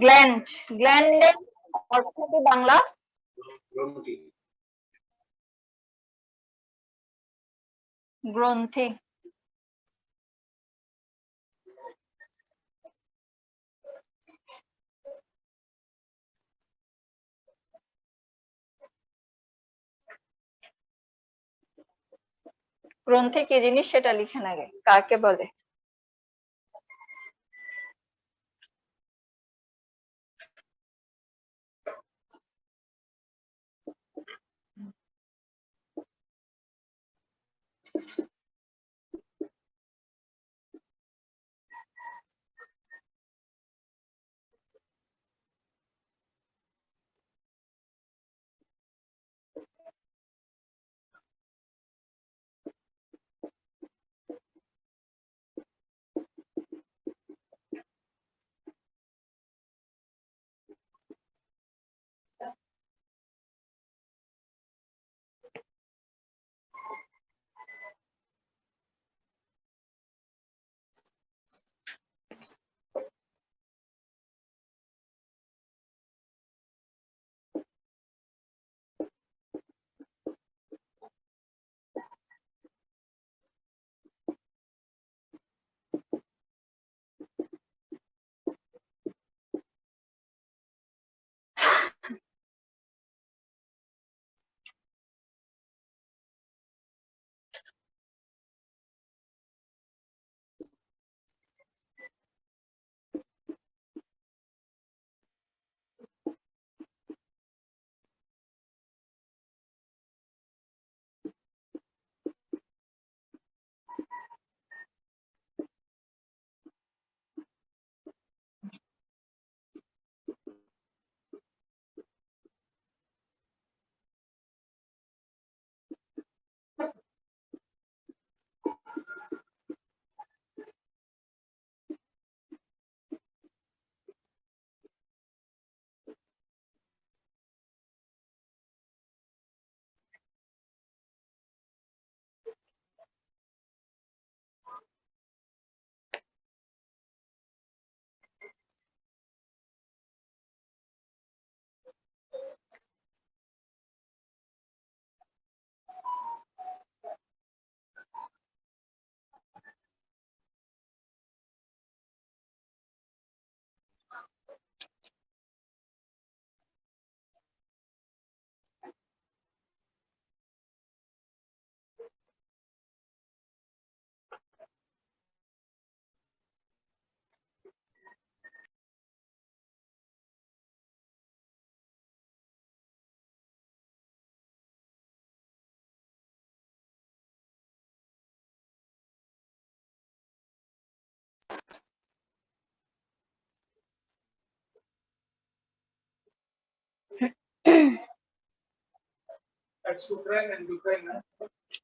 Gland, গ্ল্যান্ডের অর্থ কি বাংলা? গ্রন্থি। গ্রন্থি কি জিনিস সেটা লিখেন আগে, কাকে বলে?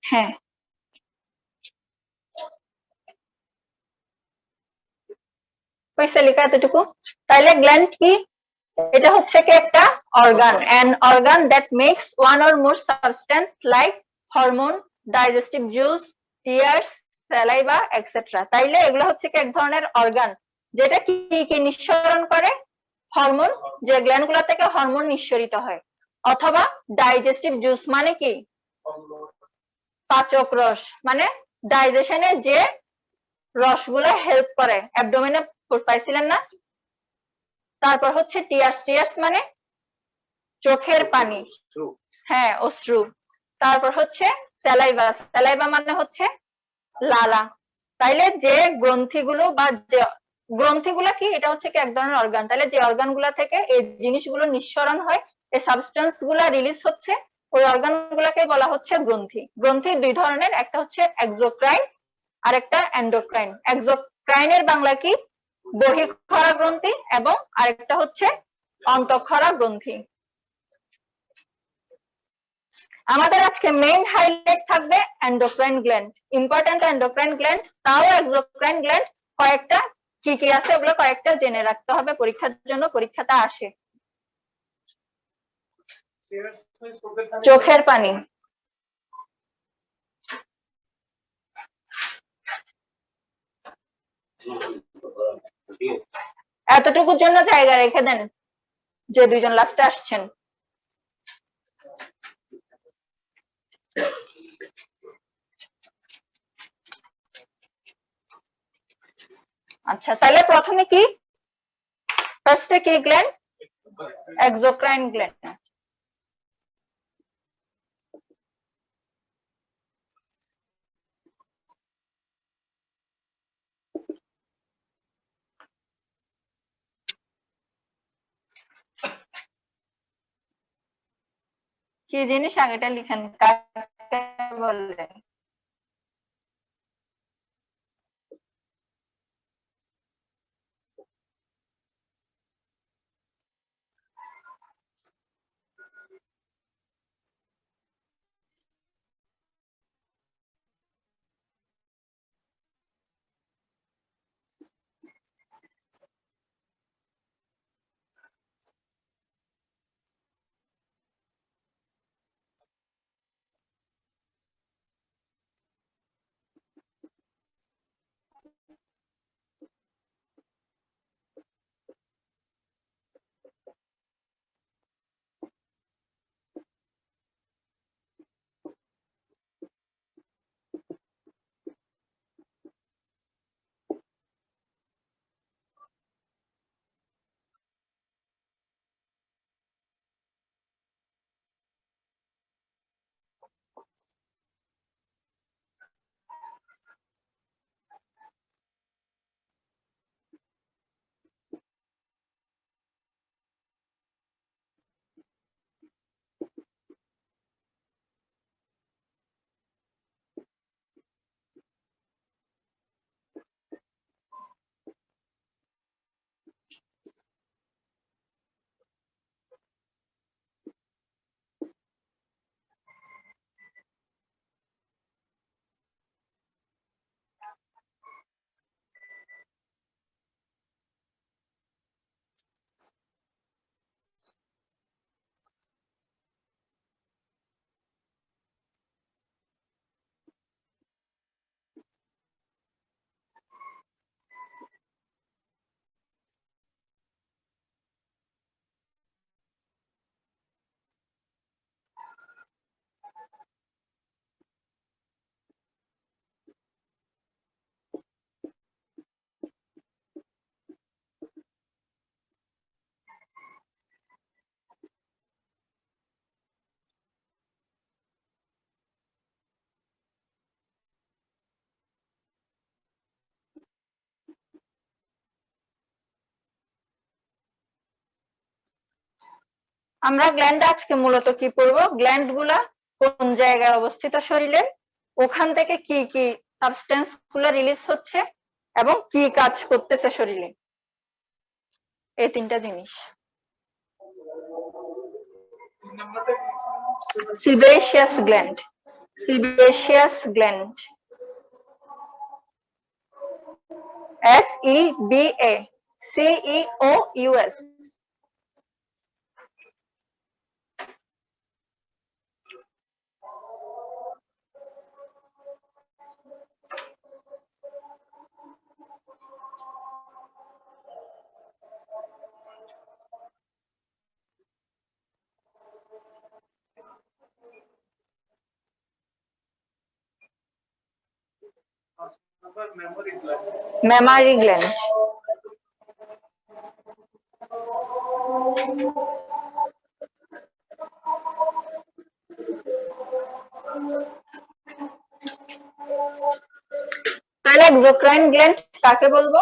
হ্যাঁ, কইছে লেখা এতটুকু। তাইলে গ্ল্যান্ড কি? এটা হচ্ছে কি একটা organ, an organ that makes one or more substance like hormone, digestive juice, tears, saliva, etc. তাইলে এগুলো হচ্ছে কি এক ধরনের অর্গান যেটা কি কি নিঃসরণ করে? হরমোন, যে গ্ল্যান্ড গুলা থেকে হরমোন নিঃসরিত হয়, অথবা ডাইজেস্টিভ জুস মানে কি? পাচক রস, মানে ডাইজেশনে যে রসগুলো হেল্প করে। অ্যাবডোমেনে পাইছিলেন না? তারপর হচ্ছে টিয়ার্স, টিয়ার্স মানে চোখের পানি, হ্যাঁ অশ্রু। তারপর হচ্ছে স্যালাইভা, স্যালাইভা মানে হচ্ছে লালা। তাইলে যে গ্রন্থিগুলো বা যে গ্রন্থিগুলা কি, এটা হচ্ছে কি এক ধরনের অর্গান। তাহলে যে অর্গান গুলা থেকে এই জিনিসগুলো নিঃসরণ হয়, এই সাবস্টেন্স গুলা রিলিজ হচ্ছে, ওই অর্গান গুলাকে বলা হচ্ছে গ্রন্থি। গ্রন্থি দুই ধরনের, একটা হচ্ছে এক্সোক্রাইন আর একটা এন্ডোক্রাইন। এক্সোক্রাইনের বাংলা কি? বহিঃক্ষরা গ্রন্থি, এবং আরেকটা হচ্ছে অন্তঃক্ষরা গ্রন্থি। আমাদের আজকে মেইন হাইলাইট থাকবে endocrine gland, important endocrine gland, তাও এক্সোক্রাইন গ্ল্যান্ড কয়েকটা কি কি আছে ওগুলো কয়েকটা জেনে রাখতে হবে পরীক্ষার জন্য, পরীক্ষাতে আসে। চোখের পানি, এতটুকুর জন্য জায়গা রেখে দেন যে দুইজন লাস্টে আসছেন। আচ্ছা, তাহলে প্রথমে কি, ফার্স্টে কি গ্ল্যান্ড? Exocrine gland. কি জিনিস আগেটা লিখেন, কাকে বলে? আমরা গ্ল্যান্ড আজকে মূলত কি পড়বো, গ্ল্যান্ড গুলা কোন জায়গায় অবস্থিত শরীরে, ওখান থেকে কি কি সাবস্টেন্স গুলো রিলিজ হচ্ছে এবং কি কাজ করতেছে শরীরে, এই তিনটা জিনিস। sebaceous gland, sebaceous gland, SEBACEOUS. Mammary gland. তাহলে এক্সোক্রাইন গ্ল্যান্ড কাকে বলবো?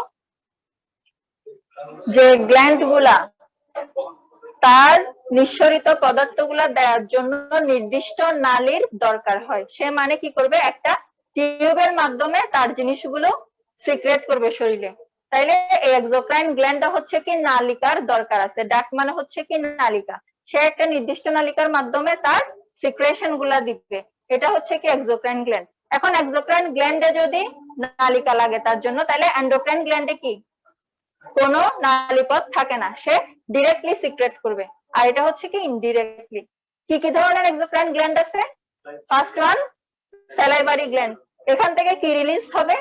যে গ্ল্যান্ড গুলা তার নিঃসরিত পদার্থগুলা দেওয়ার জন্য নির্দিষ্ট নালীর দরকার হয়, সে মানে কি করবে, একটা টিউবের মাধ্যমে তার জিনিসগুলো সিক্রেট করবে শরীরে। তাইলে এই এক্সোক্রাইন গ্ল্যান্ডটা হচ্ছে কি নালিকার দরকার আছে, ডাক মানে হচ্ছে কি নালিকা, সে একটা নির্দিষ্ট নালিকার মাধ্যমে তার সিক্রেশন গুলা দিবে, এটা হচ্ছে কি এক্সোক্রাইন গ্ল্যান্ড। এখন এক্সোক্রাইন গ্ল্যান্ডে যদি নালিকা লাগে তার জন্য, তাহলে এন্ডোক্রাইন গ্ল্যান্ডে কি কোনো নালীপথ থাকে না, সে ডিরেক্টলি সিক্রেট করবে। আর এটা হচ্ছে কি ইনডিরেক্টলি। কি কি ধরনের এক্সোক্রাইন গ্ল্যান্ড আছে? ফার্স্ট ওয়ান, স্যালাইভারি গ্ল্যান্ড, এখান থেকে কি রিলিজ হবে?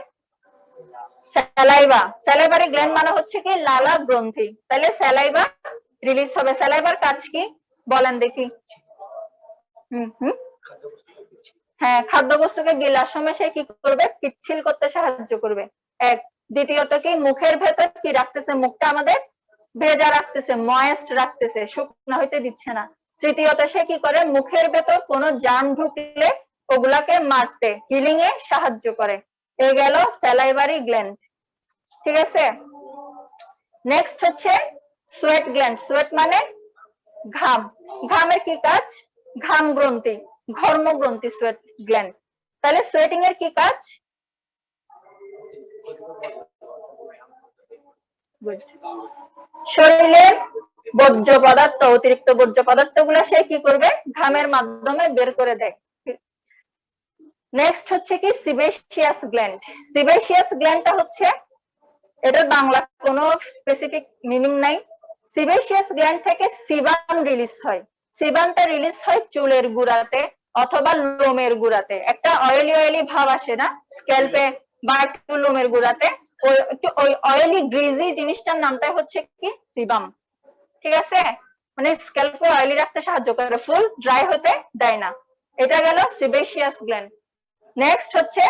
স্যালাইভা, স্যালাইভারি গ্ল্যান্ড মানে হচ্ছে কি লালা গ্রন্থি, তাহলে স্যালাইভা রিলিজ হবে। স্যালাইভার কাজ কি বলেন দেখি? হ্যাঁ, খাদ্যবস্তুকে গিলার সময় সে কি করবে? পিচ্ছিল করতে সাহায্য করবে। এক, দ্বিতীয়ত কি মুখের ভেতর কি রাখতেছে? মুখটা আমাদের ভেজা রাখতেছে, ময়েস্ট রাখতেছে, শুকনো হইতে দিচ্ছে না। তৃতীয়ত সে কি করে? মুখের ভেতর কোনো জার্ম ঢুকলে ওগুলাকে মারতে, হিলিং এ সাহায্য করে। এই গেল স্যালাইভারি গ্ল্যান্ড, ঠিক আছে। নেক্সট হচ্ছে সোয়েট গ্ল্যান্ড। সোয়েট মানে ঘাম। ঘামের কি কাজ? ঘাম গ্রন্থি, ঘর্ম গ্রন্থি সোয়েট গ্ল্যান্ড। তাহলে সোয়েটিং এর কি কাজ? শরীরের বর্জ্য পদার্থ, অতিরিক্ত বর্জ্য পদার্থ গুলা সে কি করবে? ঘামের মাধ্যমে বের করে দেয়। নেক্সট হচ্ছে কি সিবেশিয়াস গ্ল্যান্ড। সিবেশিয়াস গ্ল্যান্ডটা হচ্ছে, এটার বাংলা কোনো স্পেসিফিক মিনিং নাই। সিবেশিয়াস গ্ল্যান্ড থেকে সিবাম রিলিজ হয়। সিবামটা রিলিজ হয় চুলের গুড়াতে অথবা লোমের গুড়াতে। একটা অয়েলি অয়েলি ভাব আসে না স্ক্যাল্পে বা একটু লোমের গুড়াতে, ওই অয়েলি গ্রিজি জিনিসটার নামটাই হচ্ছে কি সিবাম, ঠিক আছে। মানে স্ক্যাল্পকে অয়েলি রাখতে সাহায্য করে, ফুল ড্রাই হতে দেয় না। এটা গেল সিবেশিয়াস গ্ল্যান্ড। নেক্সট হচ্ছে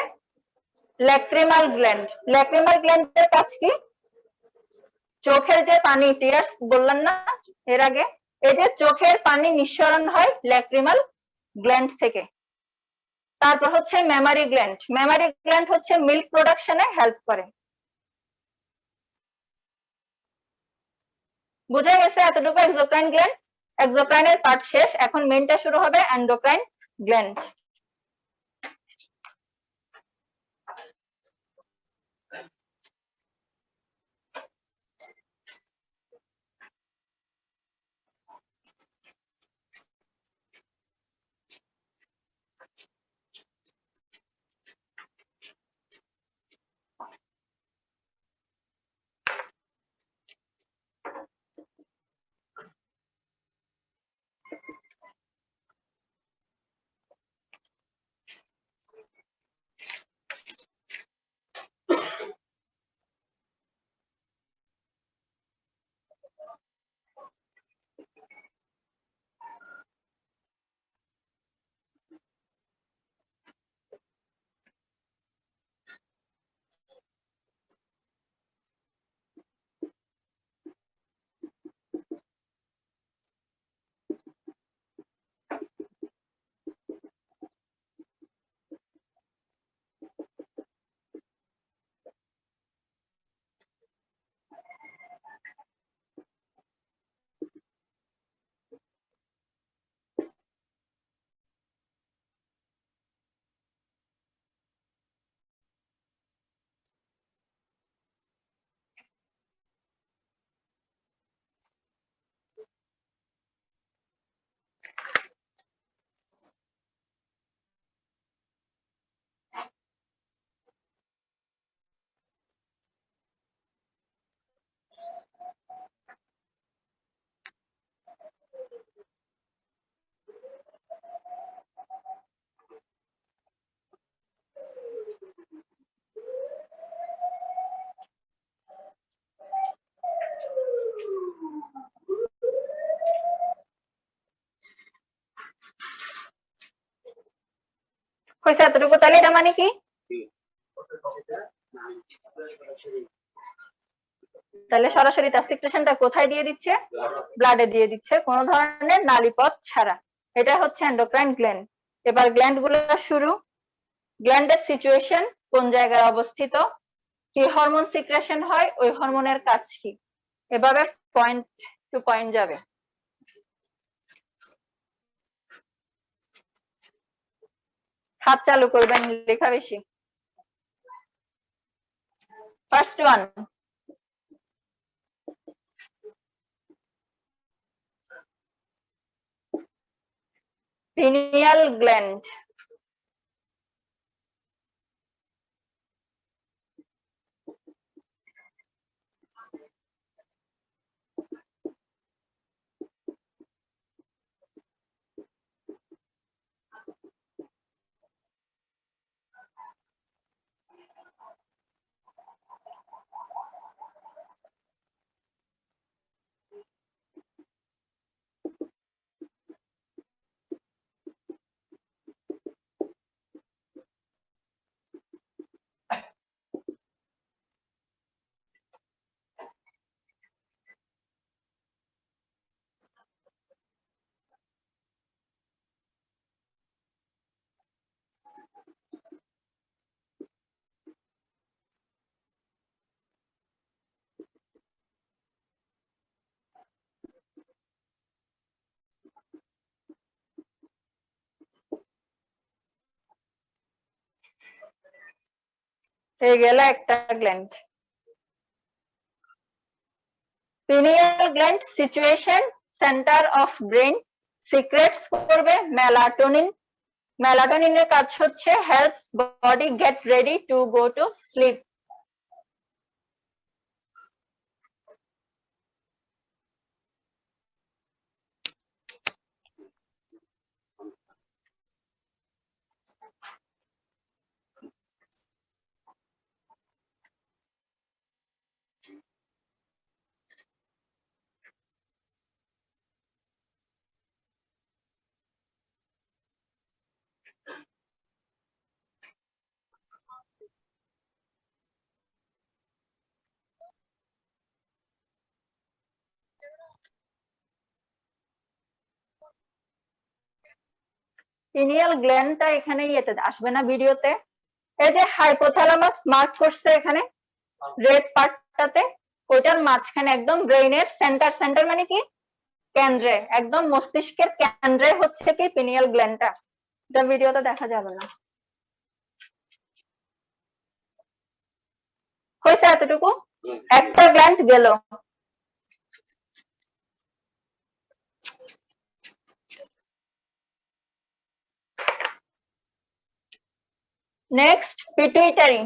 ল্যাক্রিমাল গ্ল্যান্ড। ল্যাক্রিমাল গ্ল্যান্ডের কাজ কি? চোখের যে পানি, টিয়ার্স বললাম না এর আগে, এই যে চোখের পানি নিঃসরণ হয় ল্যাক্রিমাল গ্ল্যান্ড থেকে। তারপর হচ্ছে মেমারি গ্ল্যান্ড। মেমারি গ্ল্যান্ড হচ্ছে মিল্ক প্রোডাকশনে হেল্প করে। বুঝা গেছে এতটুকু এক্সোক্রাইন গ্ল্যান্ড। এক্সোক্রাইনের পার্ট শেষ, এখন মেইনটা শুরু হবে, এন্ডোক্রাইন গ্ল্যান্ড। হয়েছে এতটুকু? তাহলে এটা মানে কি? তাহলে সরাসরি তার সিক্রেশনটা কোথায় দিয়ে দিচ্ছে? ব্লাডে দিয়ে দিচ্ছে, কোন ধরনের নালীপথ ছাড়া। এটা হচ্ছে এন্ডোক্রাইন গ্ল্যান্ড। এবার গ্ল্যান্ড গুলো শুরু। গ্ল্যান্ডের সিচুয়েশন, কোন জায়গায় অবস্থিত, কি হরমোন সিক্রেশন হয়, ওই হরমোনের কাজ কি, এভাবে পয়েন্ট টু পয়েন্ট যাবে। হাত চালু করবেন, লেখা বেশি। First one, pineal gland। এই গেল একটা gland. Pineal gland situation center of brain, secrets করবে মেলাটোনিন। মেলাটোনিনের কাজ হচ্ছে helps body get ready to go to sleep. Pineal গ্ল্যান্ডটা এখানে ইয়েতে আসবে না ভিডিওতে। এই যে হাইপোথ্যালামাস মার্ক করছে এখানে রেড পার্টটাতে, ওইটার মাঝখানে একদম ব্রেইনের সেন্টার, সেন্টার মানে কি কেন্দ্রে, একদম মস্তিষ্কের কেন্দ্রে হচ্ছে কি পিনিয়াল গ্ল্যান্ডটা। এটা ভিডিওতে দেখা যাবে না। হয়েছে এতটুকু, একটা গ্ল্যান্ড গেল। Next pituitary.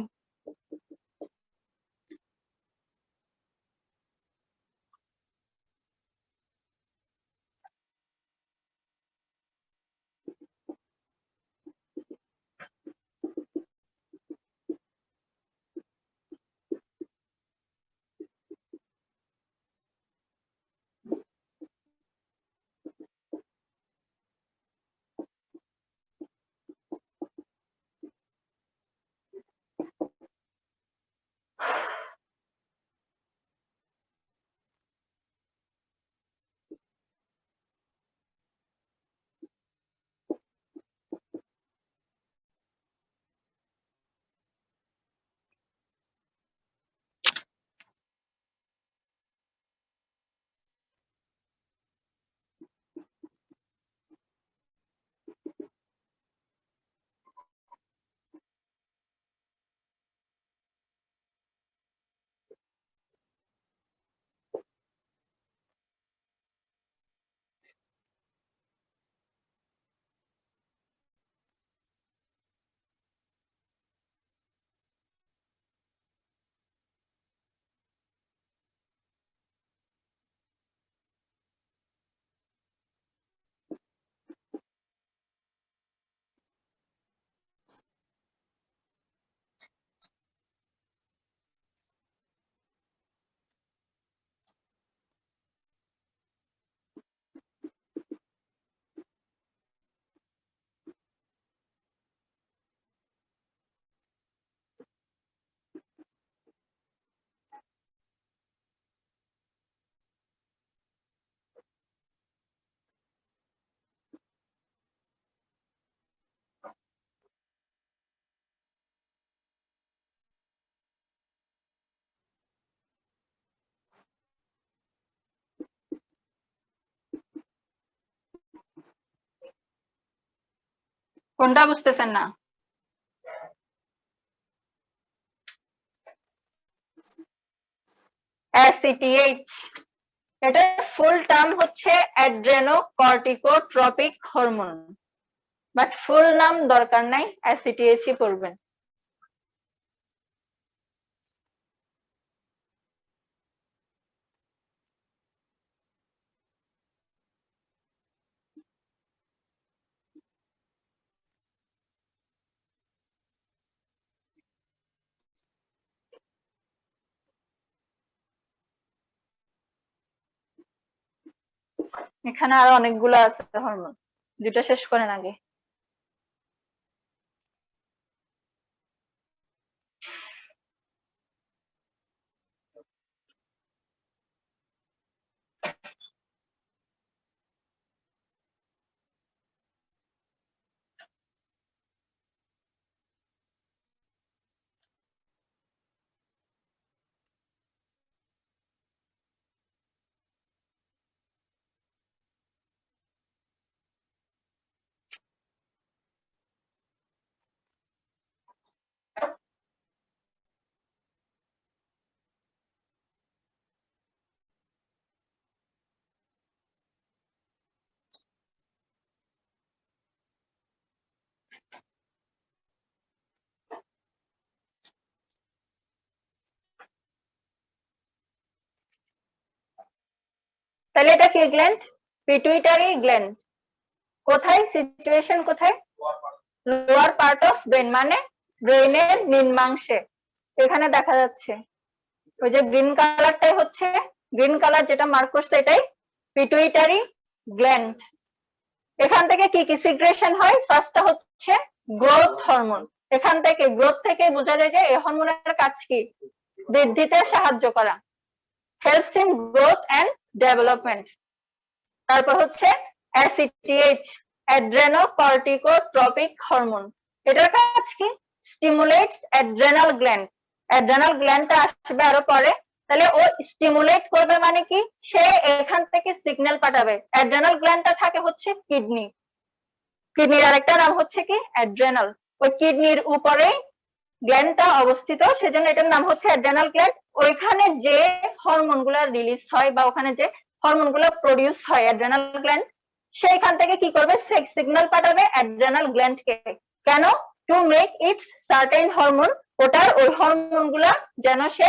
কোনটা বুঝতেছেন না? অ্যাসিটিএইচ, এটার ফুল টার্ম হচ্ছে অ্যাড্রেনোকর্টিকোট্রপিক হরমোন, বাট ফুল নাম দরকার নাই, অ্যাসিটিএইচই পড়বেন। এখানে আরো অনেকগুলো আছে হরমোন, দুটো শেষ করেন আগে। তাহলে এটা কি গ্ল্যান্ড? Pituitary gland. কোথায় সিচুয়েশন কোথায়? লোয়ার পার্ট অফ ব্রেন, মানে ব্রেনের নিম্নাংশে। এখানে দেখা যাচ্ছে ওই যে গ্রিন কালারটাই হচ্ছে, গ্রিন কালার যেটা মার্ক করছে এটাই পিটুইটারি গ্ল্যান্ড। এখান থেকে কি কি সিক্রেশন হয়? ফার্স্টটা হচ্ছে গ্রোথ হরমোন। এখান থেকে গ্রোথ থেকে বোঝা যায় যে এই হরমোনের কাজ কি? বৃদ্ধিতে সাহায্য করা, helps in growth and development. তারপর হচ্ছে অ্যাসিটিএইচ, অ্যাড্রেনোকর্টিকোট্রপিক হরমোন। এটার কাজ কি? Stimulates adrenal gland. অ্যাড্রেনাল গ্ল্যান্ডটা আসবে আরো পরে। তাহলে ও স্টিমুলেট করবে মানে কি? সে এখান থেকে সিগন্যাল পাঠাবে। অ্যাড্রেনাল গ্ল্যান্ডটা থাকে হচ্ছে কিডনি, কিডনির আরেকটা নাম হচ্ছে কি? অ্যাড্রেনাল। ওই কিডনির উপরে গ্ল্যান্ডটা অবস্থিত, সেজন্য এটার নাম হচ্ছে অ্যাড্রেনাল গ্ল্যান্ড। ওইখানে যে হরমোন গুলা রিলিজ হয় বা ওখানে যে হরমোন গুলা প্রডিউস হয় অ্যাড্রেনাল গ্ল্যান্ড, সেইখান থেকে কি করবে? সিগন্যাল পাঠাবে অ্যাড্রেনাল গ্ল্যান্ডকে। কেন? To make it's certain hormone, ওটার ওই হরমোন গুলা যেন সে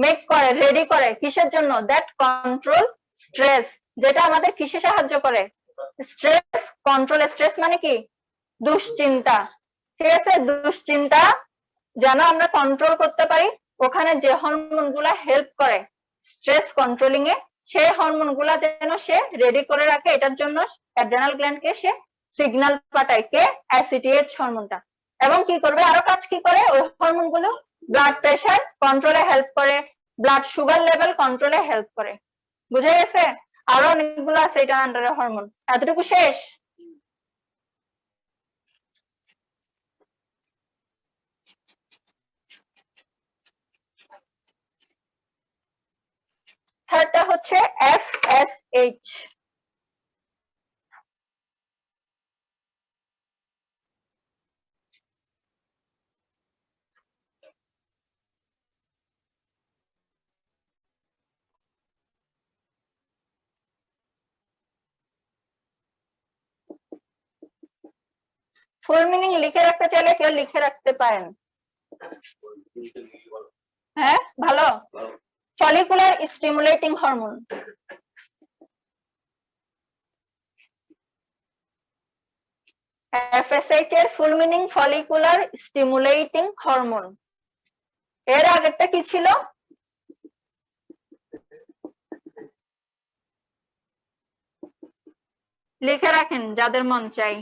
মেক করে, রেডি করে। কিসের জন্য? দ্যাট কন্ট্রোল স্ট্রেস, যেটা আমাদের কিসে সাহায্য করে? Stress control. স্ট্রেস মানে কি? দুশ্চিন্তা। ঠিক আছে, দুশ্চিন্তা যেন আমরা কন্ট্রোল করতে পারি, ওখানে যে হরমোন গুলা হেল্প করে স্ট্রেস কন্ট্রোলিং এ, সেই হরমোন গুলা যেন সে রেডি করে রাখে, এটার জন্য অ্যাড্রেনাল গ্ল্যান্ডকে সে সিগন্যাল পাঠায়। কে? অ্যাসিটিএইচ হরমোনটা। এবং কি করবে? আরো কাজ কি করে? ওই হরমোন গুলো ব্লাড প্রেশার কন্ট্রোলে হেল্প করে, ব্লাড সুগার লেভেল কন্ট্রোলে হেল্প করে। বুঝে গেছে? আরো অনেকগুলো আছে এটা আন্ডারে হরমোন। এতটুকু শেষ? থার্ডটা হচ্ছে এফএসএইচ। ফুল মিনিং লিখে রাখতে চাইলে কেউ লিখে রাখতে পারেন। হ্যাঁ, ভালো। Follicular stimulating hormone. এফএসএইচ এর full meaning follicular stimulating hormone. এর আগেরটা কি ছিল? লিখে রাখেন যাদের মন চাই।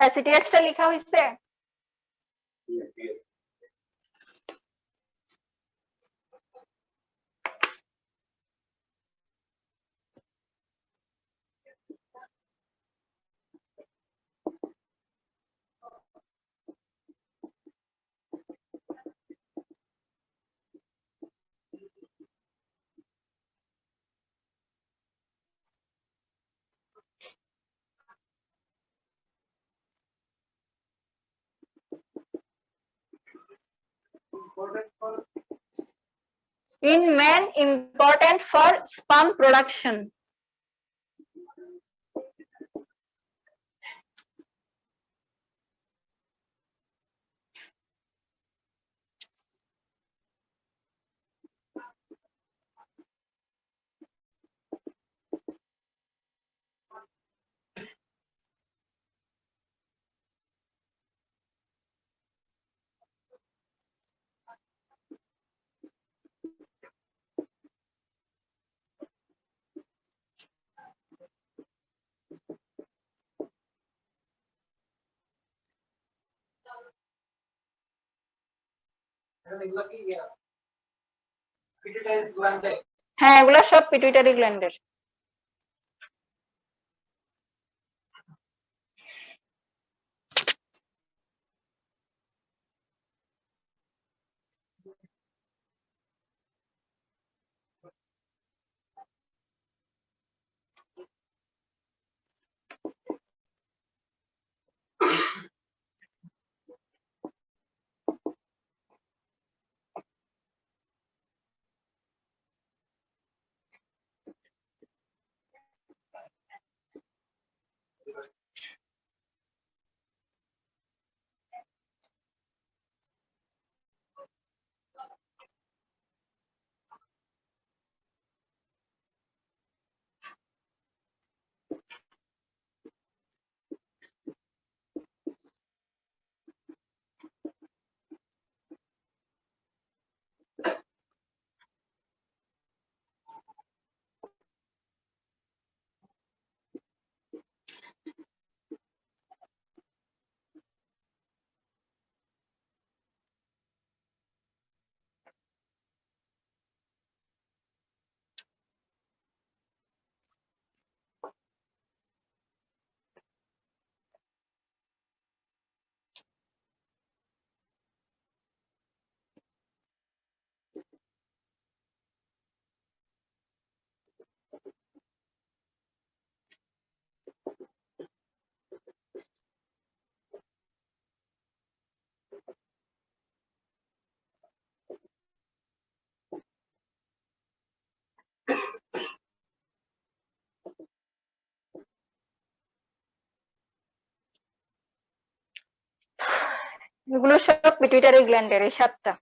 অ্যাসিটিএসটা লেখা হয়েছে? In man, important for sperm production. হ্যাঁ, এগুলো সব পিটুইটারি গ্ল্যান্ডের। এগুলো সব পিটুইটারি গ্ল্যান্ডের, এই 7টা।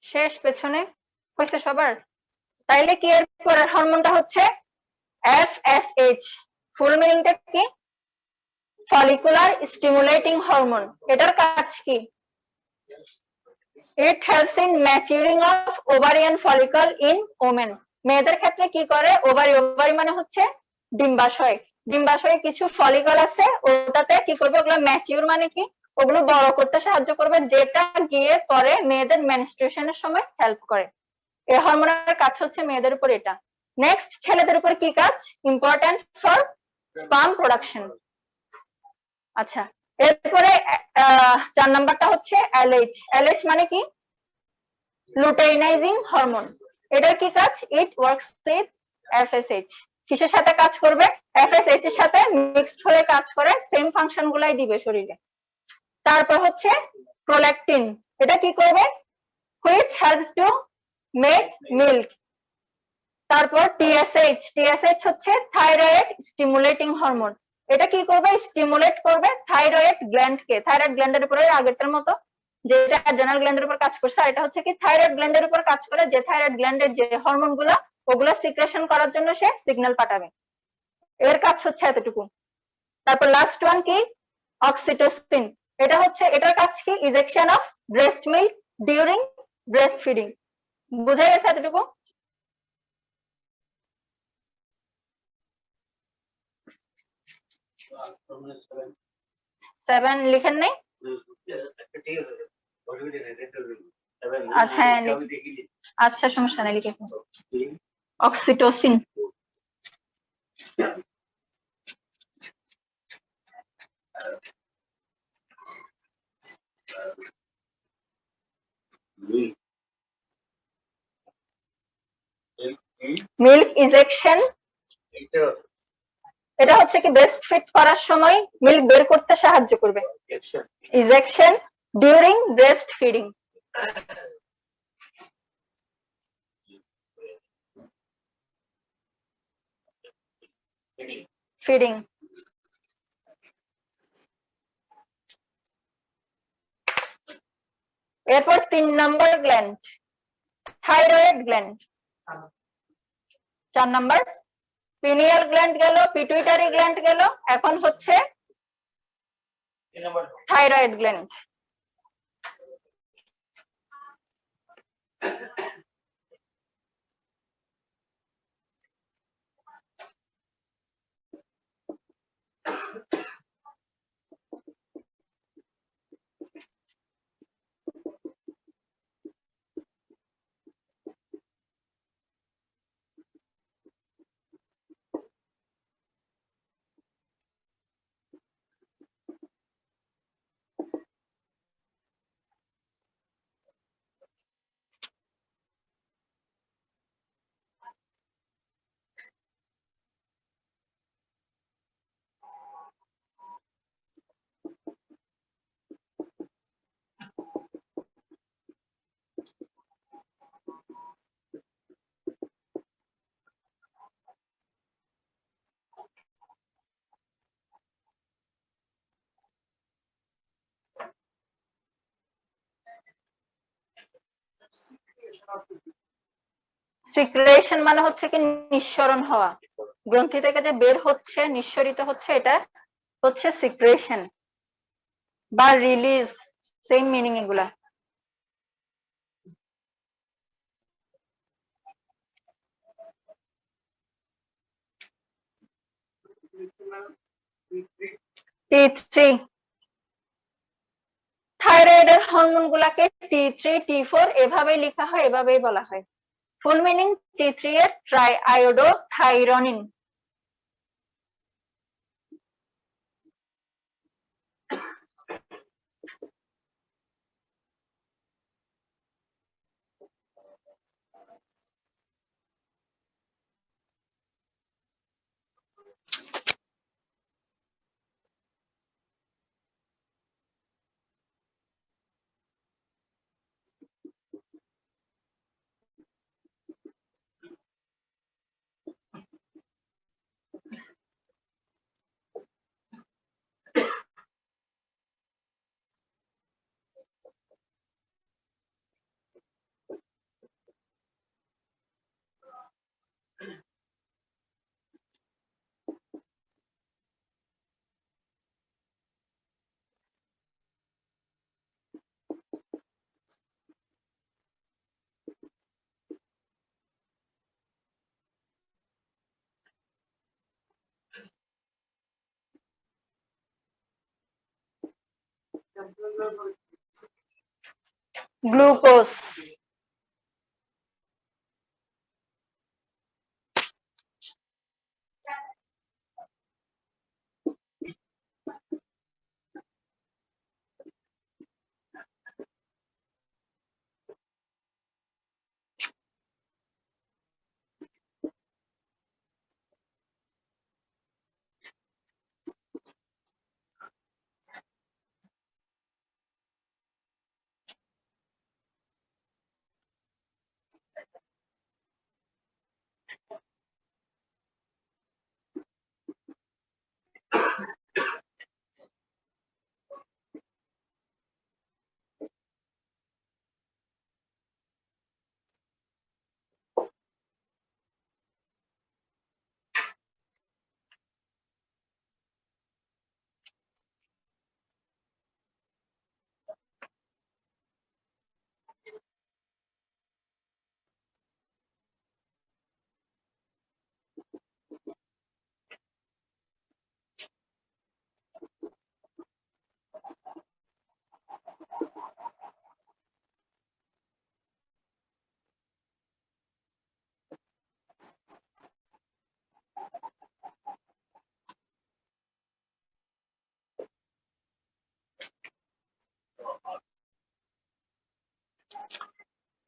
শেষ পেছনে হয়েছে সবার? তাইলে কি এর পরের হরমোনটা হচ্ছে FSH। ফুল মিনিংটা কি? Follicular stimulating hormone. এটার কাজ কি? It helps in maturing of ovarian follicle in women. মেয়েদের ক্ষেত্রে কি করে? ওভারি মানে হচ্ছে ডিম্বাশয়। ডিম্বাশয়ে কিছু ফলিকল আছে, ওটাতে কি করবে? ওগুলো ম্যাচিউর মানে কি? ওগুলো বড় করতে সাহায্য করবে, যেটা গিয়ে পরে মেয়েদের মেনস্ট্রুয়েশনের সময় হেল্প করে। এই হরমোনের কাজ হচ্ছে মেয়েদের উপর এটা। নেক্সট, ছেলেদের উপর কি কাজ? Important for sperm production. আচ্ছা, এরপরে 4 নাম্বারটা হচ্ছে LH। LH মানে কি? Luteinising hormone. এটার কি কাজ? It works with FSH। কিসের সাথে কাজ করবে? FSH এর সাথে মিক্সড হয়ে কাজ করে, সেম ফাংশন গুলাই দিবে শরীরে। তারপর হচ্ছে প্রোল্যাকটিন। এটা কি করবে? Which help to make milk. তারপর টিএসএইচ হচ্ছে থাইরয়েড স্টিমুলেটিং হরমোন। এটা কি করবে? স্টিমুলেট করবে থাইরয়েড গ্ল্যান্ডকে। থাইরয়েড গ্ল্যান্ডের উপরে আগেরটার মতো যেটা অ্যাড্রেনাল গ্ল্যান্ডের উপর কাজ করছে, আর এটা হচ্ছে কি থাইরয়েড গ্ল্যান্ডের উপর কাজ করে, যে থাইরয়েড গ্ল্যান্ডের যে হরমোন গুলা ওগুলো সিক্রেশন করার জন্য সে সিগন্যাল পাঠাবে। এর কাজ হচ্ছে এতটুকু। তারপর লাস্ট ওয়ান কি? অক্সিটোসিন। এটা হচ্ছে, এটার কাজ কি? Ejection of breast milk during breast feeding. বুঝা গেছে এতটুকু? সেভেন লিখেন নাই? হ্যাঁ, আচ্ছা সমস্যা নাই, লিখে অক্সিটোসিন। মিল্ক ইজেকশন, এটা হচ্ছে কি ব্রেস্ট ফিড করার সময় মিল্ক বের করতে সাহায্য করবে। Ejection during breast feeding. Feeding. এরপর 3 নম্বর গ্ল্যান্ড, থাইরয়েড গ্ল্যান্ড। 4 নম্বর পিনিয়াল গ্ল্যান্ড গেল, পিটুইটারি গ্ল্যান্ড গেল, এখন হচ্ছে থাইরয়েড গ্ল্যান্ড। সিক্রেশন মানে হচ্ছে কি নিঃসরণ হওয়া, গ্রন্থি থেকে যে বের হচ্ছে, নিঃসরিত হচ্ছে, এটা হচ্ছে সিক্রেশন বা রিলিজ, সেম মিনিং এগুলা। T3, থাইরয়েডের হরমোন গুলাকে T3 T4 এভাবেই লেখা হয়, এভাবেই বলা হয়। ফুল মিনিং T3 এর ট্রাই আয়োডো থাইরনিন। গ্লুকোজ।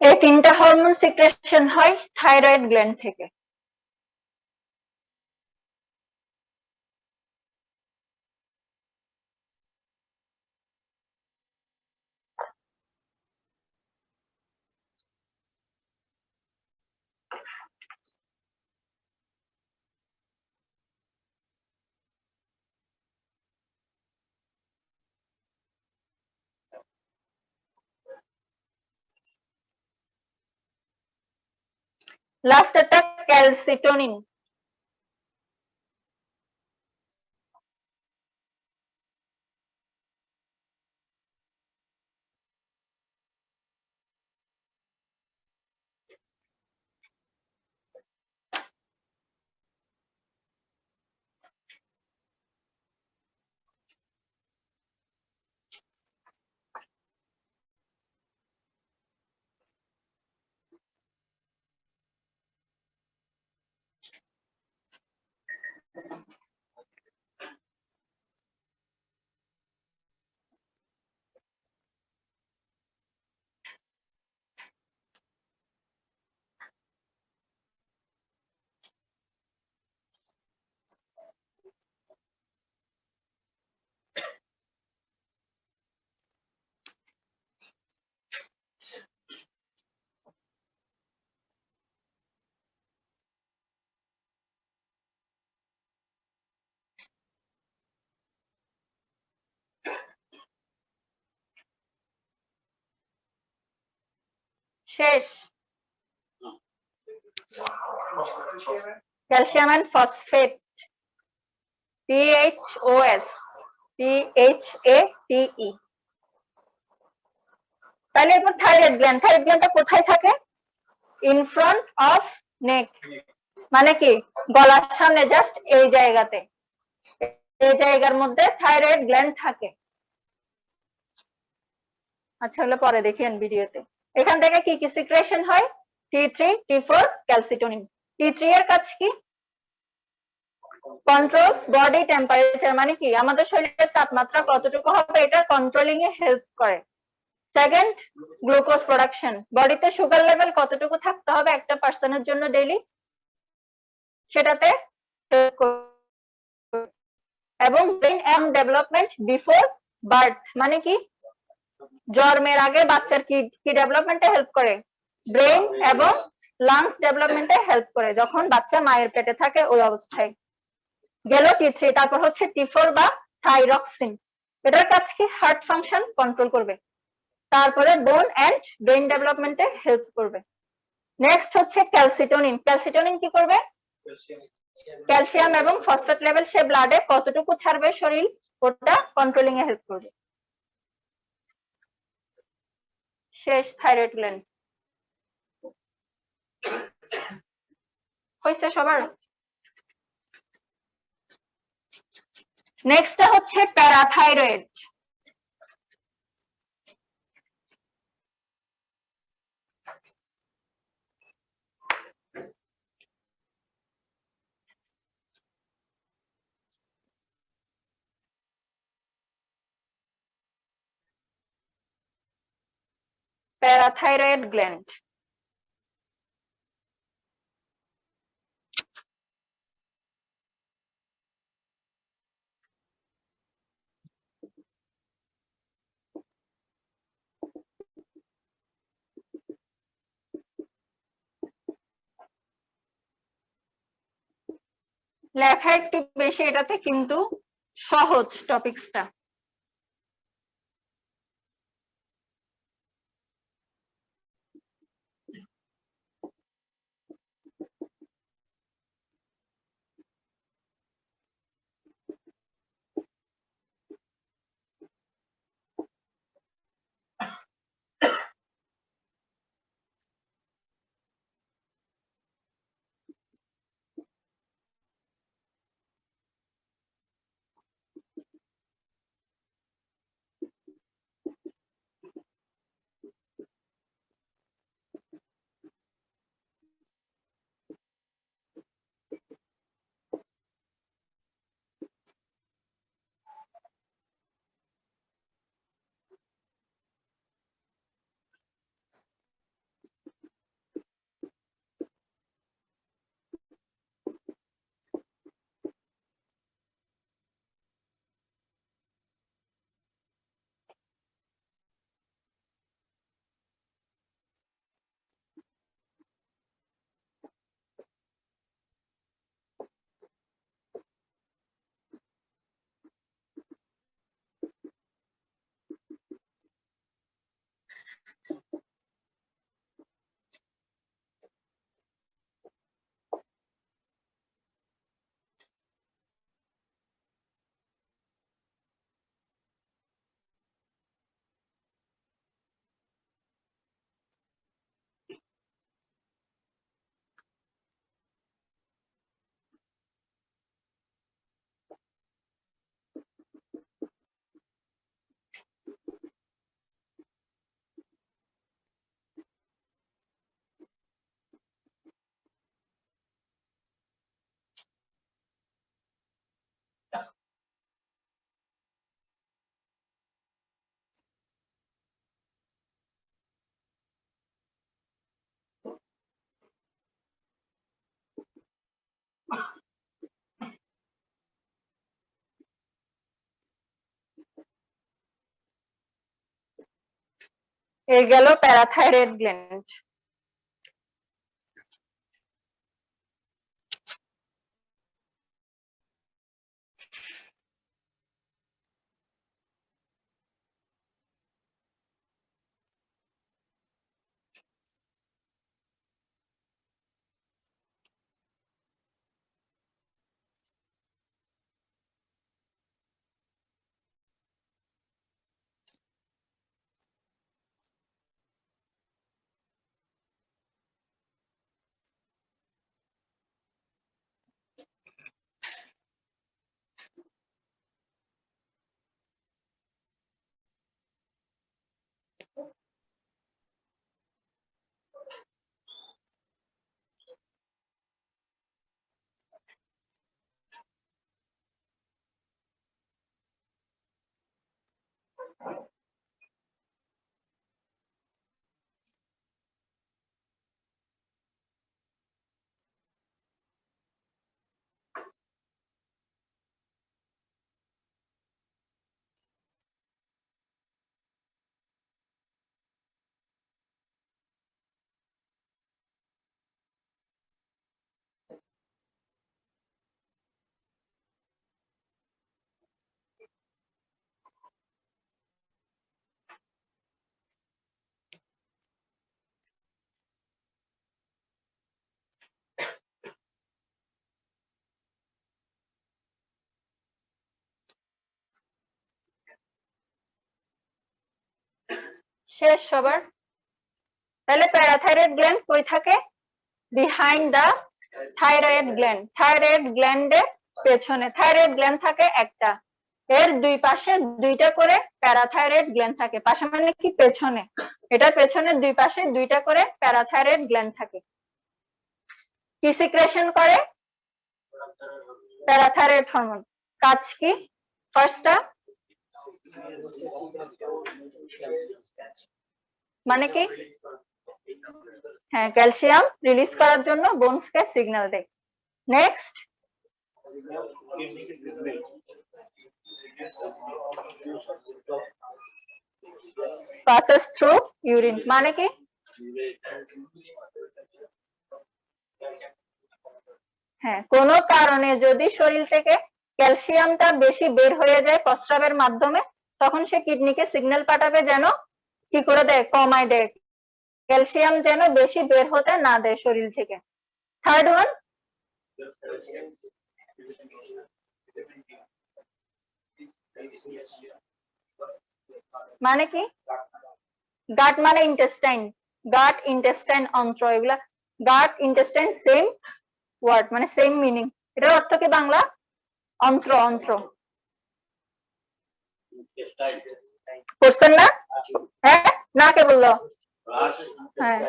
এই তিনটা হরমোন সিক্রেশন হয় থাইরয়েড গ্ল্যান্ড থেকে। লাস্ট একটা ক্যালসিটোনিন। শেষ। Calcium and phosphate, PHOS, PHATE। তাহলে এরপর থাইরয়েড গ্ল্যান্ড, থাইরয়েড গ্ল্যান্ডটা কোথায় থাকে? ইন ফ্রন্ট অফ নেক, মানে কি গলার সামনে, জাস্ট এই জায়গাতে, এই জায়গার মধ্যে থাইরয়েড গ্ল্যান্ড থাকে। আচ্ছা, হলো পরে দেখেন ভিডিওতে। এখান থেকে কি কি সিক্রেশন হয়? T3, T4, calcitonin. T3 এর কাজ কি? কন্ট্রোলস বডি টেম্পারেচার, মানে কি আমাদের শরীরের তাপমাত্রা কতটুকু হবে এটা কন্ট্রোলিং এ হেল্প করে। সেকেন্ড, গ্লুকোজ প্রোডাকশন, বডিতে সুগার লেভেল কতটুকু থাকতে হবে একটা পার্সনের জন্য ডেইলি, সেটাতে হেল্প করে। এবং brain and development before birth, মানে কি জন্মের আগে বাচ্চার কি কি ডেভেলপমেন্টে হেল্প করে? ব্রেন এবং লাংস ডেভেলপমেন্টে হেল্প করে যখন বাচ্চা মায়ের পেটে থাকে ওই অবস্থায়। গেল T3। তারপর হচ্ছে T4 বা থাইরক্সিন, এটার কাজ কি? হার্ট ফাংশন কন্ট্রোল করবে। তারপরে বোন এন্ড ব্রেন ডেভেলপমেন্টে হেল্প করবে। নেক্সট হচ্ছে ক্যালসিটোনিন। ক্যালসিটোনিন কি করবে? ক্যালসিয়াম এবং ফসফেট লেভেল সে ব্লাডে কতটুকু ছাড়বে শরীর, ওটা কন্ট্রোলিং এ হেল্প করবে। শেষ থাইরয়েড গ্ল্যান্ড। হয়েছে সবার? নেক্সটটা হচ্ছে প্যারাথাইরয়েড। Parathyroid gland. লেখা একটু বেশি এটাতে, কিন্তু সহজ টপিকসটা। এই গেল প্যারাথাইরয়েড গ্ল্যান্ড। শেষ সবার? তাহলে প্যারাথাইরয়েড গ্ল্যান্ড কই থাকে? বিহাইন্ড দা থাইরয়েড গ্ল্যান্ড। থাইরয়েড গ্ল্যান্ডের পেছনে। থাইরয়েড গ্ল্যান্ড থাকে একটা, এর দুই পাশে দুইটা করে প্যারাথাইরয়েড গ্ল্যান্ড থাকে। পাশে মানে কি? পেছনে। এটার পেছনে দুই পাশে দুইটা করে প্যারাথাইরয়েড গ্ল্যান্ড থাকে। কি সিক্রেশন করে? Parathyroid hormone. কাজ কি? ফার্স্টটা মানে কি? হ্যাঁ, ক্যালসিয়াম রিলিজ করার জন্য বোনস কে সিগন্যাল দেয়। নেক্সট, passes through urine মানে কি? হ্যাঁ, কোন কারণে যদি শরীর থেকে ক্যালসিয়ামটা বেশি বের হয়ে যায় প্রস্রাবের মাধ্যমে, তখন সে কিডনিকে সিগন্যাল পাঠাবে যেন কি করে দেয়? কমায় দেয়, ক্যালসিয়াম যেন বেশি বের হতে না দেয় শরীর থেকে। থার্ড ওয়ান, মানে কি? গাট মানে ইন্টেস্টাইন। গাট, ইন্টেস্টাইন, অন্ত্র, এগুলা গাট ইন্টেস্টাইন সেম ওয়ার্ড, মানে সেম মিনিং। এটার অর্থ কি বাংলা? অন্ত্র। অন্ত্র করছেন না? হ্যাঁ, না কে বললো? হ্যাঁ,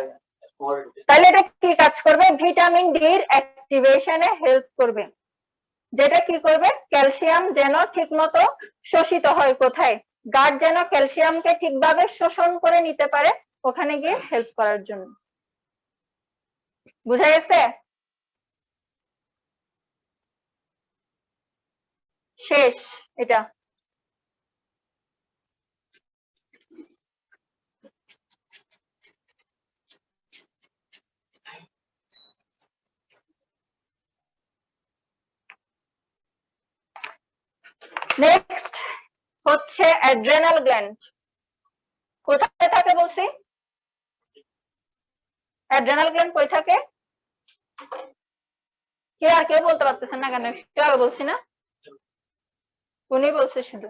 তাহলে এটা কি কাজ করবে? ভিটামিন ডির অ্যাক্টিভেশনে হেল্প করবে। যেটা কি করবে? ক্যালসিয়াম যেন ঠিক মতো শোষিত হয়। কোথায়? গাট যেন ক্যালসিয়ামকে ঠিকভাবে শোষণ করে নিতে পারে, ওখানে গিয়ে হেল্প করার জন্য। বুঝা গেছে? শেষ এটা। নেক্সট হচ্ছে অ্যাড্রেনাল গ্ল্যান্ড। কোথায় থাকে বলছি? অ্যাড্রেনাল গ্ল্যান্ড কই থাকে? কে আর কেউ বলতে পারতেছেন না কেন? একটু আগে বলছি না? উনি বলছে শুধু।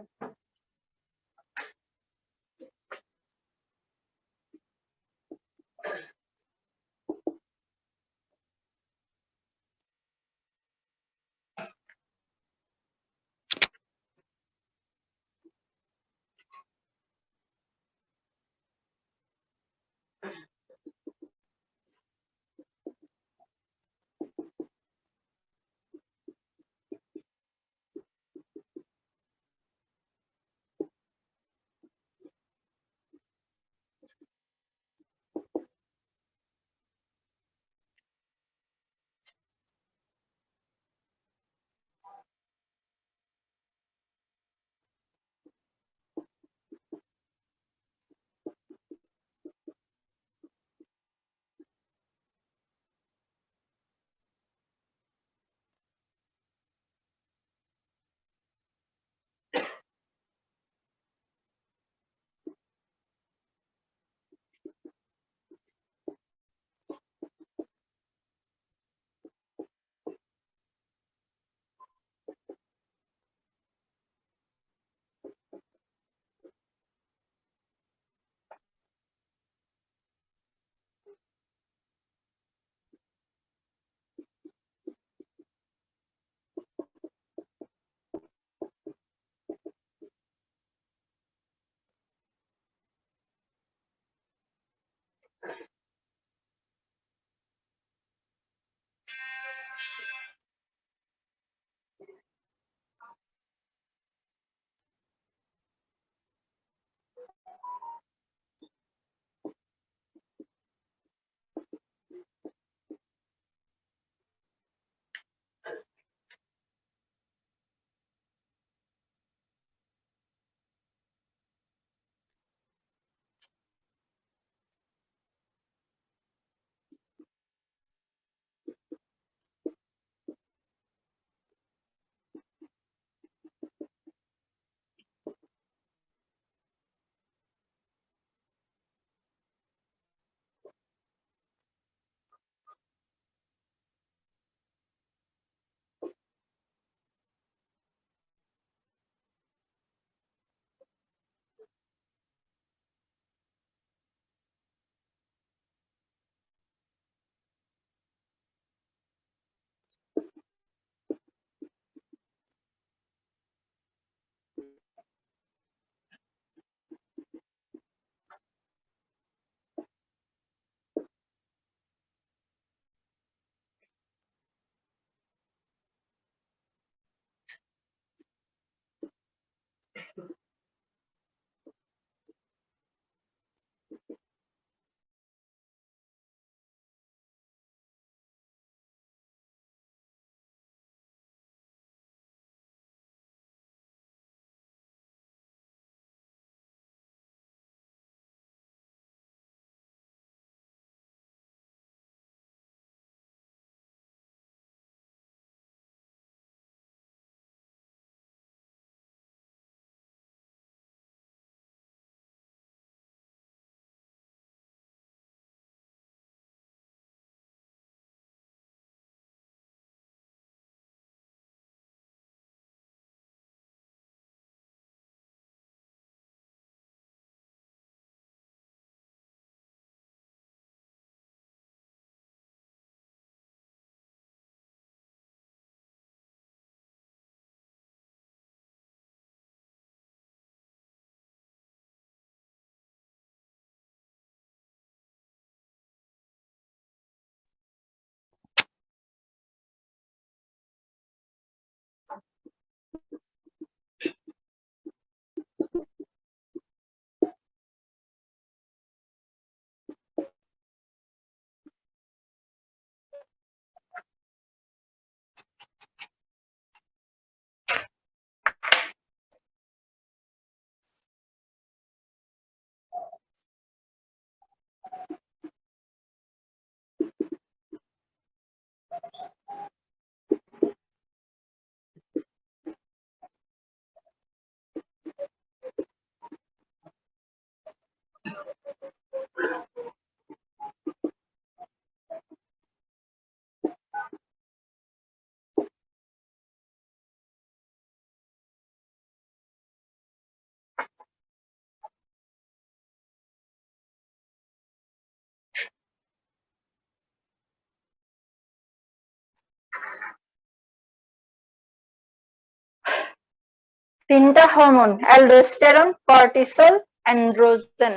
তিনটা হরমোন, অ্যালডোস্টেরন, কর্টিসল, অ্যান্ড্রোজেন।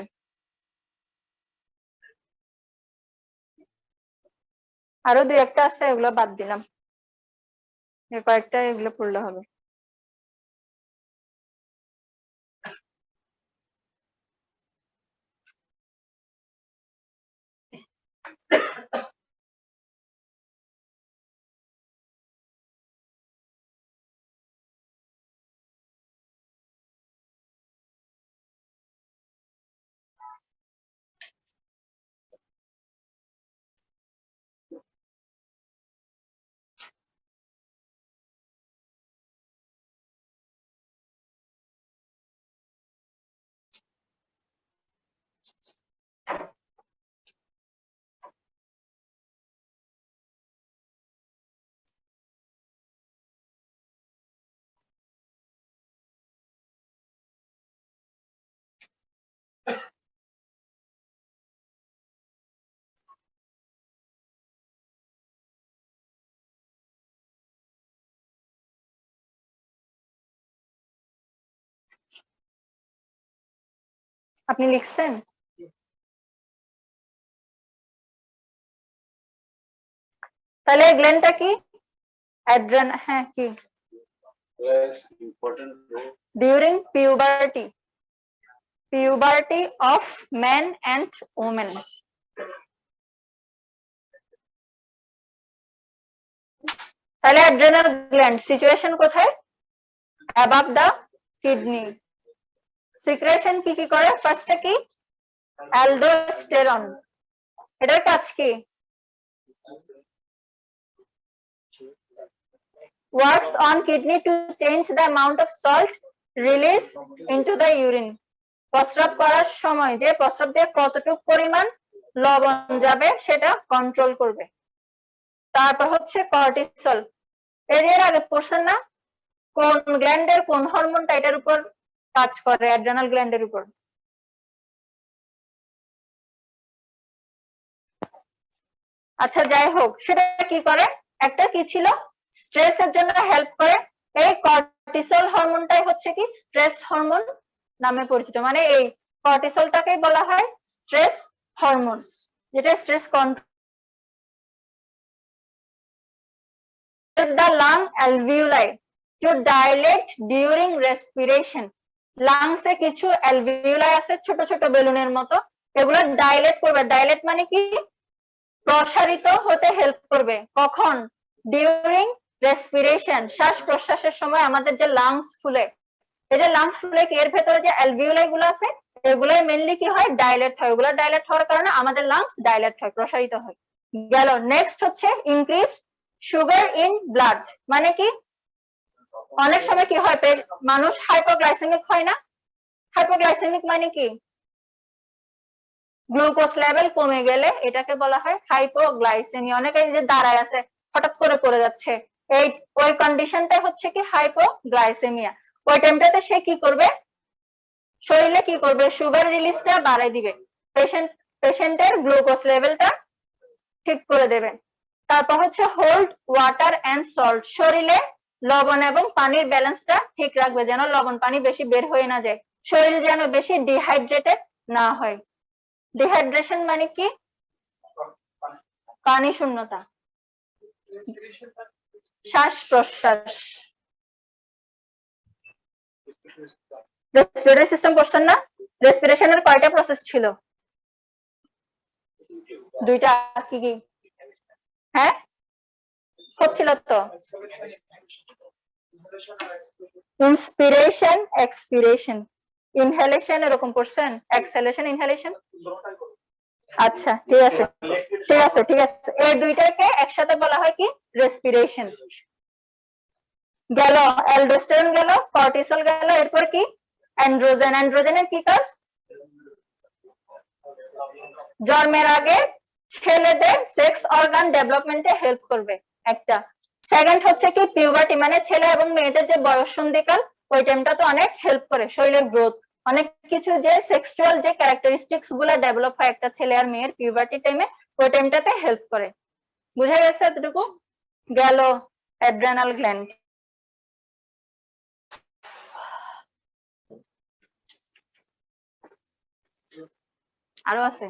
আরো দুই একটা আছে, এগুলো বাদ দিলাম, এই কয়েকটা এগুলো পড়লে হবে। আপনি লিখছেন? তাহলে গ্ল্যান্ডটা কি? হ্যাঁ, কি? During puberty of man and women. তাহলে অ্যাড্রেনাল গ্ল্যান্ড সিচুয়েশন কোথায়? Above the kidney. সিক্রেশন কি কি করে? ফার্স্টে কি? অ্যালডোস্টেরন। এটার কাজ কি? works on kidney to change the amount of salt released into the urine. প্রস্রাব করার সময় যে প্রস্রাব দিয়ে কতটুকু পরিমাণ লবণ যাবে সেটা কন্ট্রোল করবে। তারপর হচ্ছে কর্টিসল। এর আগে পড়ছেন না কোন গ্ল্যান্ডের কোন হরমোনটা এটার উপর কাজ করে? অ্যাড্রেনাল গ্ল্যান্ডের উপর। আচ্ছা যাই হোক, সেটা কি করে? একটা কি ছিল? স্ট্রেসের জন্য হেল্প করে। এই কর্টিসল হরমোনটাই হচ্ছে কি স্ট্রেস হরমোন নামে পরিচিত। মানে এই কর্টিসলটাকেই বলা হয় স্ট্রেস হরমোন, যেটা stress control the lung alveoli to dilate during respiration. Lungs এ কিছু অ্যালভিউলাই আছে ছোট ছোট বেলুনের মতো, এগুলো ডাইলেট করবে। ডাইলেট মানে কি? প্রসারিত হতে হেল্প করবে। কখন? ডিউরিং রেসপিরেশন, শ্বাস প্রশ্বাসের সময় আমাদের যে লাংস ফুলে, এই যে লাংস ফুলে কি এর ভেতরে যে অ্যালভিউলাই গুলো আছে এগুলাই মেইনলি কি হয়? ডাইলেট হয়। ওগুলো ডাইলেট হওয়ার কারণে আমাদের লাংস ডাইলেট হয়, প্রসারিত হয়। গেল। নেক্সট হচ্ছে ইনক্রিজ সুগার ইন ব্লাড। মানে কি? অনেক সময় কি হয় মানুষ হাইপোগ্লাইসেমিক হয় না? হাইপোগ্লাইসেমিক মানে কি? গ্লুকোজ লেভেল কমে গেলে এটাকে বলা হয় হাইপোগ্লাইসেমিয়া। অনেকে যে দাঁড়ায় আছে হঠাৎ করে পড়ে যাচ্ছে, এই ওই কন্ডিশনটা হচ্ছে কি হাইপোগ্লাইসেমিয়া। ওই টাইমটাতে সে কি করবে? শরীরে কি করবে? সুগার রিলিজটা বাড়ায় দিবে, পেশেন্টের গ্লুকোজ লেভেলটা ঠিক করে দেবে। তারপর হচ্ছে হোল্ড ওয়াটার এন্ড সল্ট। শরীরে লবণ এবং পানির ব্যালেন্সটা ঠিক রাখবে, যেন লবণ পানি বেশি বের হয়ে না যায়, শরীর যেন বেশি ডিহাইড্রেটেড না হয়। ডিহাইড্রেশন মানে কি? পানি শূন্যতা, শ্বাস প্রশ্বাস। রেসপিরেটরি সিস্টেম পড়ছেন না? রেসপিরেশনের কয়টা প্রসেস ছিল? দুইটা। কি কি? হ্যাঁ, হচ্ছিল তো। Inspiration, expiration. ইনহেলেশন এরকম পড়ছেন? এক্সহেলেশন, ইনহেলেশন। আচ্ছা ঠিক আছে, ঠিক আছে, ঠিক আছে। এই দুইটাকে একসাথে বলা হয় কি? রেসপিরেশন। গেল অ্যালডোস্টেরন, গেল কর্টিসল, গেল এরপর কি? অ্যান্ড্রোজেন। অ্যান্ড্রোজেনের কি কাজ? জন্মের আগে ছেলেদের সেক্স অর্গান ডেভেলপমেন্টে হেল্প করবে একটা। সেকেন্ড হচ্ছে কি? পিউবার্টি, মানে ছেলে এবং মেয়েদের যে বয়ঃসন্ধিকাল ওই টাইমটা তো অনেক হেল্প করে শরীরের গ্রোথ, অনেক কিছু যে সেক্সুয়াল যে ক্যারেক্টারিস্টিক্স গুলো ডেভেলপ হয় একটা ছেলে আর মেয়ের পিউবার্টি টাইমে, ওই টাইমটাতে হেল্প করে। বুঝা গেছে এতটুকু? গেল অ্যাড্রেনাল গ্ল্যান্ড। আরো আছে।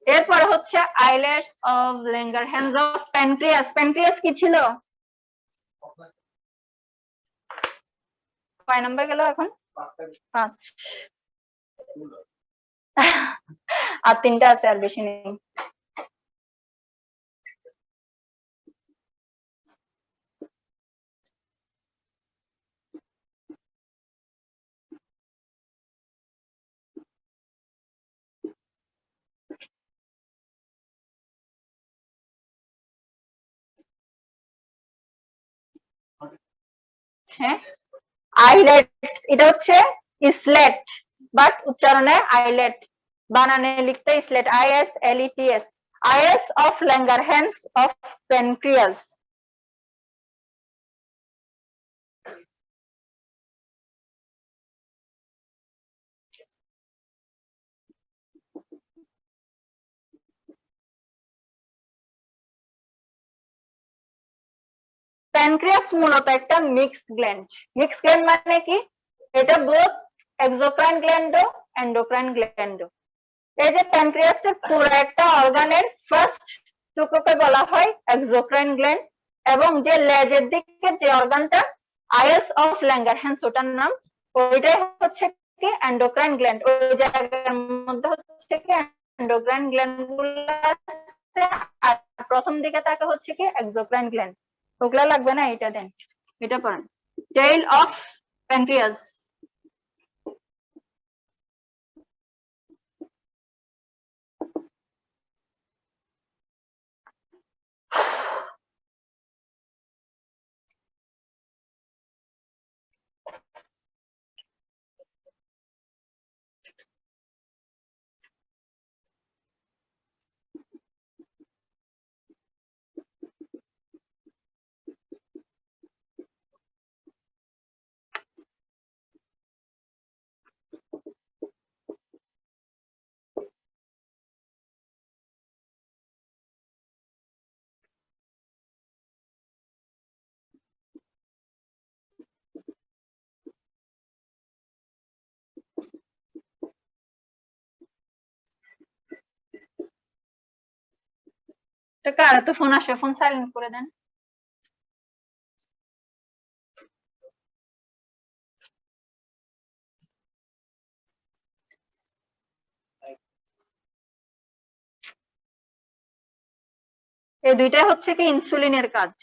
এরপরে হচ্ছে islets of Langerhans of pancreas. Pancreas কি ছিল? কয় নাম্বার গেল এখন? 5। আর 3টা আছে, আর বেশি নেই। হ্যাঁ, আইলেটস এটা হচ্ছে স্লেট, বাট উচ্চারণে আইলেট, বানানে লিখতে slate, ISLETS। Islets of Langerhans of pancreas. Pancreas মূলত একটা মিক্স গ্ল্যান্ড। মিক্স গ্ল্যান্ড মানে কি? এটা বোথ এক্সোক্রাইন গ্ল্যান্ড ও এন্ডোক্রাইন গ্ল্যান্ড। এই যে প্যানক্রিয়াসটা পুরো একটা অর্গানের ফার্স্ট টুকুকে বলা হয় এক্সোক্রাইন গ্ল্যান্ড, এবং যে লেজের দিকে যে অর্গানটা আইলেটস অফ ল্যাঙ্গারহ্যান্স, ওটার নাম, ওইটাই হচ্ছে কি এন্ডোক্রাইন গ্ল্যান্ড। ওই জায়গার মধ্যে হচ্ছে কি এন্ডোক্রাইন গ্ল্যান্ড গুলো আছে, আর প্রথম দিকে তাকে হচ্ছে কি এক্সোক্রাইন গ্ল্যান্ড। ওগুলা লাগবে না, এটা দেন, এটা পড়েন। Tail of pancreas. কার তো ফোন আসে? ফোন সাইলেন্ট করে দেন। এই দুইটাই হচ্ছে কি ইনসুলিনের কাজ।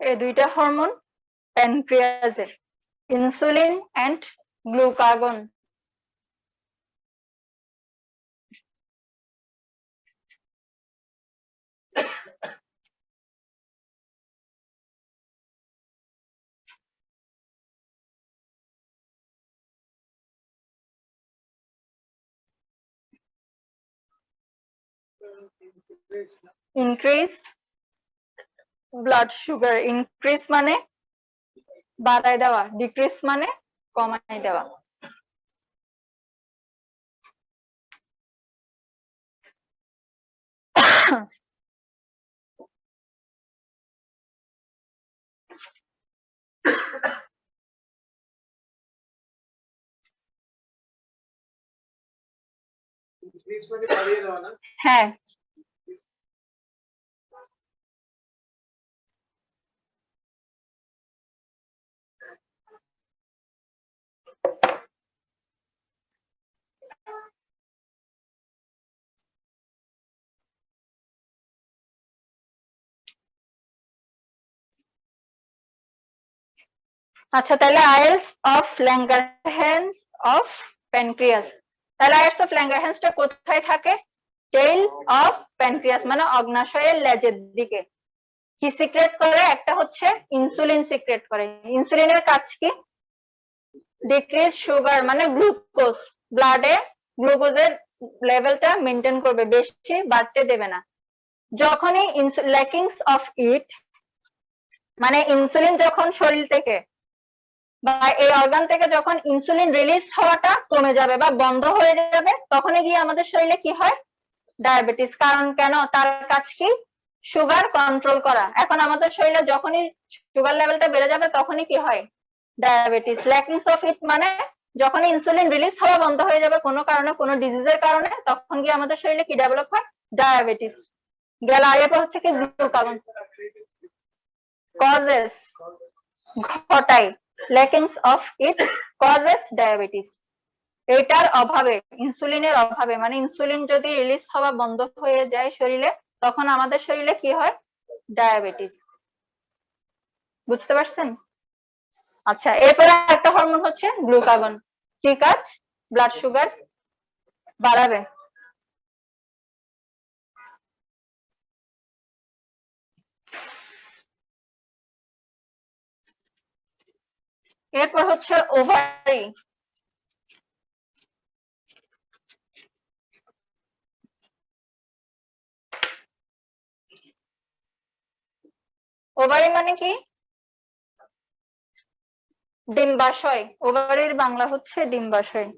এই দুইটা হরমোন প্যানক্রিয়াসের, insulin and glucagon. Increase blood sugar. Increase মানে বাড়ায় দেওয়া, ডিক্রিজ মানে কমায় দেওয়া। হ্যাঁ, আচ্ছা, তাহলে islets of Langerhans of pancreas. তাহলে আইলেটস অফ ল্যাঙ্গারহ্যান্সটা কোথায় থাকে? টেইল অফ প্যানক্রিয়াস মানে অগ্নাশয়ের লেজের দিকে। কি সিক্রেট করে? একটা হচ্ছে ইনসুলিন সিক্রেট করে। ইনসুলিনের কাজ কি? ডিক্রিজ সুগার মানে গ্লুকোজ, ব্লাডে গ্লুকোজের লেভেলটা মেনটেন করবে, বেশি বাড়তে দেবে না। যখনই ল্যাকিংস অফ ইট মানে ইনসুলিন যখন শরীর থেকে বা এই অর্গান থেকে যখন ইনসুলিন রিলিজ হওয়াটা কমে যাবে বা বন্ধ হয়ে যাবে, তখনই গিয়ে আমাদের শরীরে কি হয়? ডায়াবেটিস। কারণ কেন? তার কাজ কি? সুগার কন্ট্রোল করা। এখন আমাদের শরীরে যখনই সুগার লেভেলটা বেড়ে যাবে তখনই কি হয়? ডায়াবেটিস। ল্যাকিংস অফ ইট মানে যখন ইনসুলিন রিলিজ হওয়া বন্ধ হয়ে যাবে কোনো কারণে, কোনো ডিজিজের কারণে, তখন গিয়ে আমাদের শরীরে কি ডেভেলপ হয়? ডায়াবেটিস। গেল। আর এরপর হচ্ছে কি গ্লুকাগন কজেস, ঘটায়। Lackings of it causes diabetes. এটার অভাবে, ইনসুলিনের অভাবে মানে ইনসুলিন যদি রিলিজ হওয়া বন্ধ হয়ে যায় শরীরে, তখন আমাদের শরীরে কি হয়? ডায়াবেটিস। বুঝতে পারছেন? আচ্ছা, এরপরে একটা হরমোন হচ্ছে গ্লুকাগন। কি কাজ? ব্লাড সুগার বাড়াবে। এরপর হচ্ছে ওভারি। ওভারি মানে কি? ডিম্বাশয়। ওভারির বাংলা হচ্ছে ডিম্বাশয়।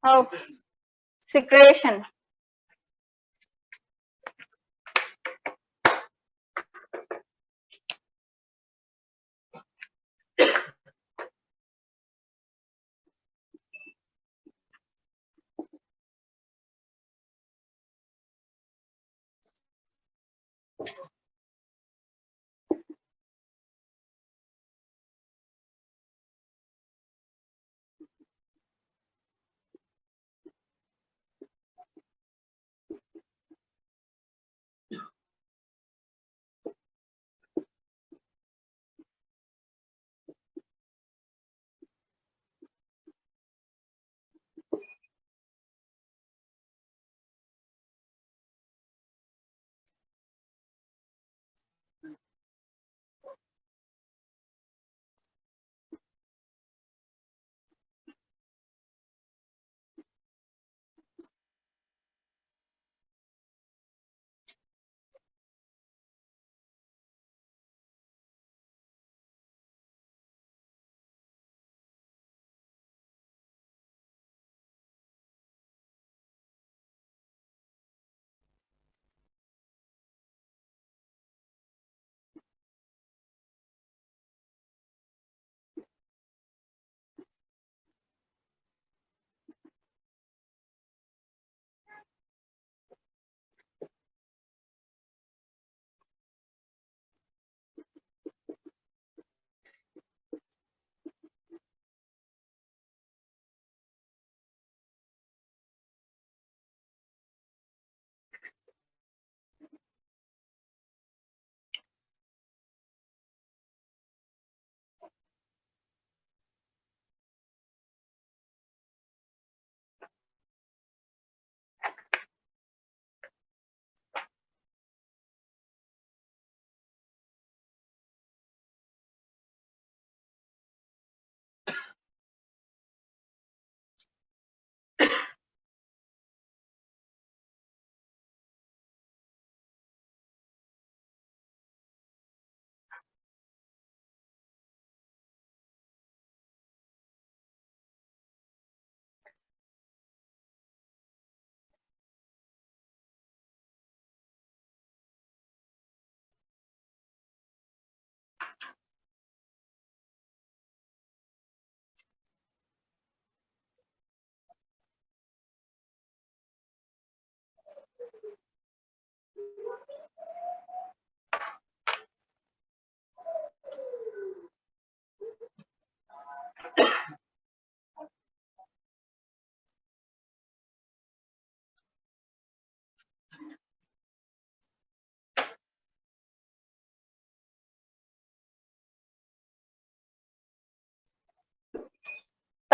Oh, secretion.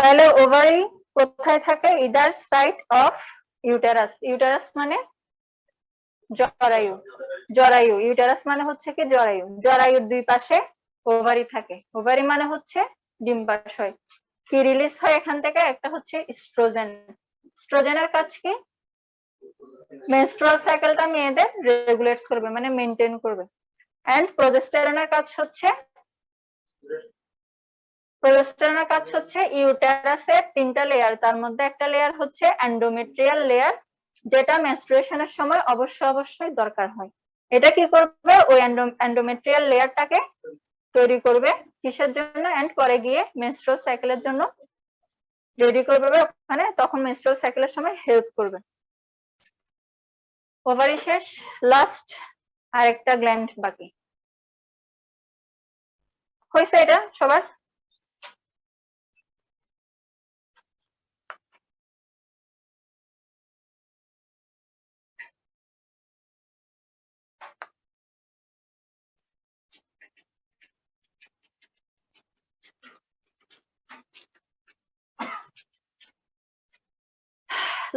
তাহলে ওভারি কোথায় থাকে? Either side of uterus. Uterus মানে জরায়ু। জরায়ু, ইউটেরাস মানে হচ্ছে কি জরায়ু। জরায়ুর দুই পাশে ওভারি থাকে। ওভারি মানে হচ্ছে ডিম্বাশয়। কি রিলিজ হয় এখান থেকে? একটা হচ্ছে ইস্ট্রোজেন। ইস্ট্রোজেনের কাজ কি? মেনস্ট্রুয়াল সাইকেলটা মেয়েদের রেগুলেট করবে, মানে মেনটেন করবে। এন্ড প্রজেস্টেরনের কাজ হচ্ছে ইউটেরাসের 3টা লেয়ার, তার মধ্যে একটা লেয়ার হচ্ছে এন্ডোমেট্রিয়াল লেয়ার, যেটা মেনস্ট্রুয়েশনের সময় অবশ্যই দরকার হয়। এটা কি করবে? ওই এন্ডোমেট্রিয়াল লেয়ারটাকে তৈরি করবে কিসের জন্য? এন্ড পরে গিয়ে মেনস্ট্রুয়াল সাইকেলের জন্য রেডি করবে ওখানে, তখন মেনস্ট্রুয়াল সাইকেলের সময় হেল্প করবে। ওভারি শেষ, লাস্ট আরেকটা গ্ল্যান্ড বাকি। হয়েছে এটা সবার?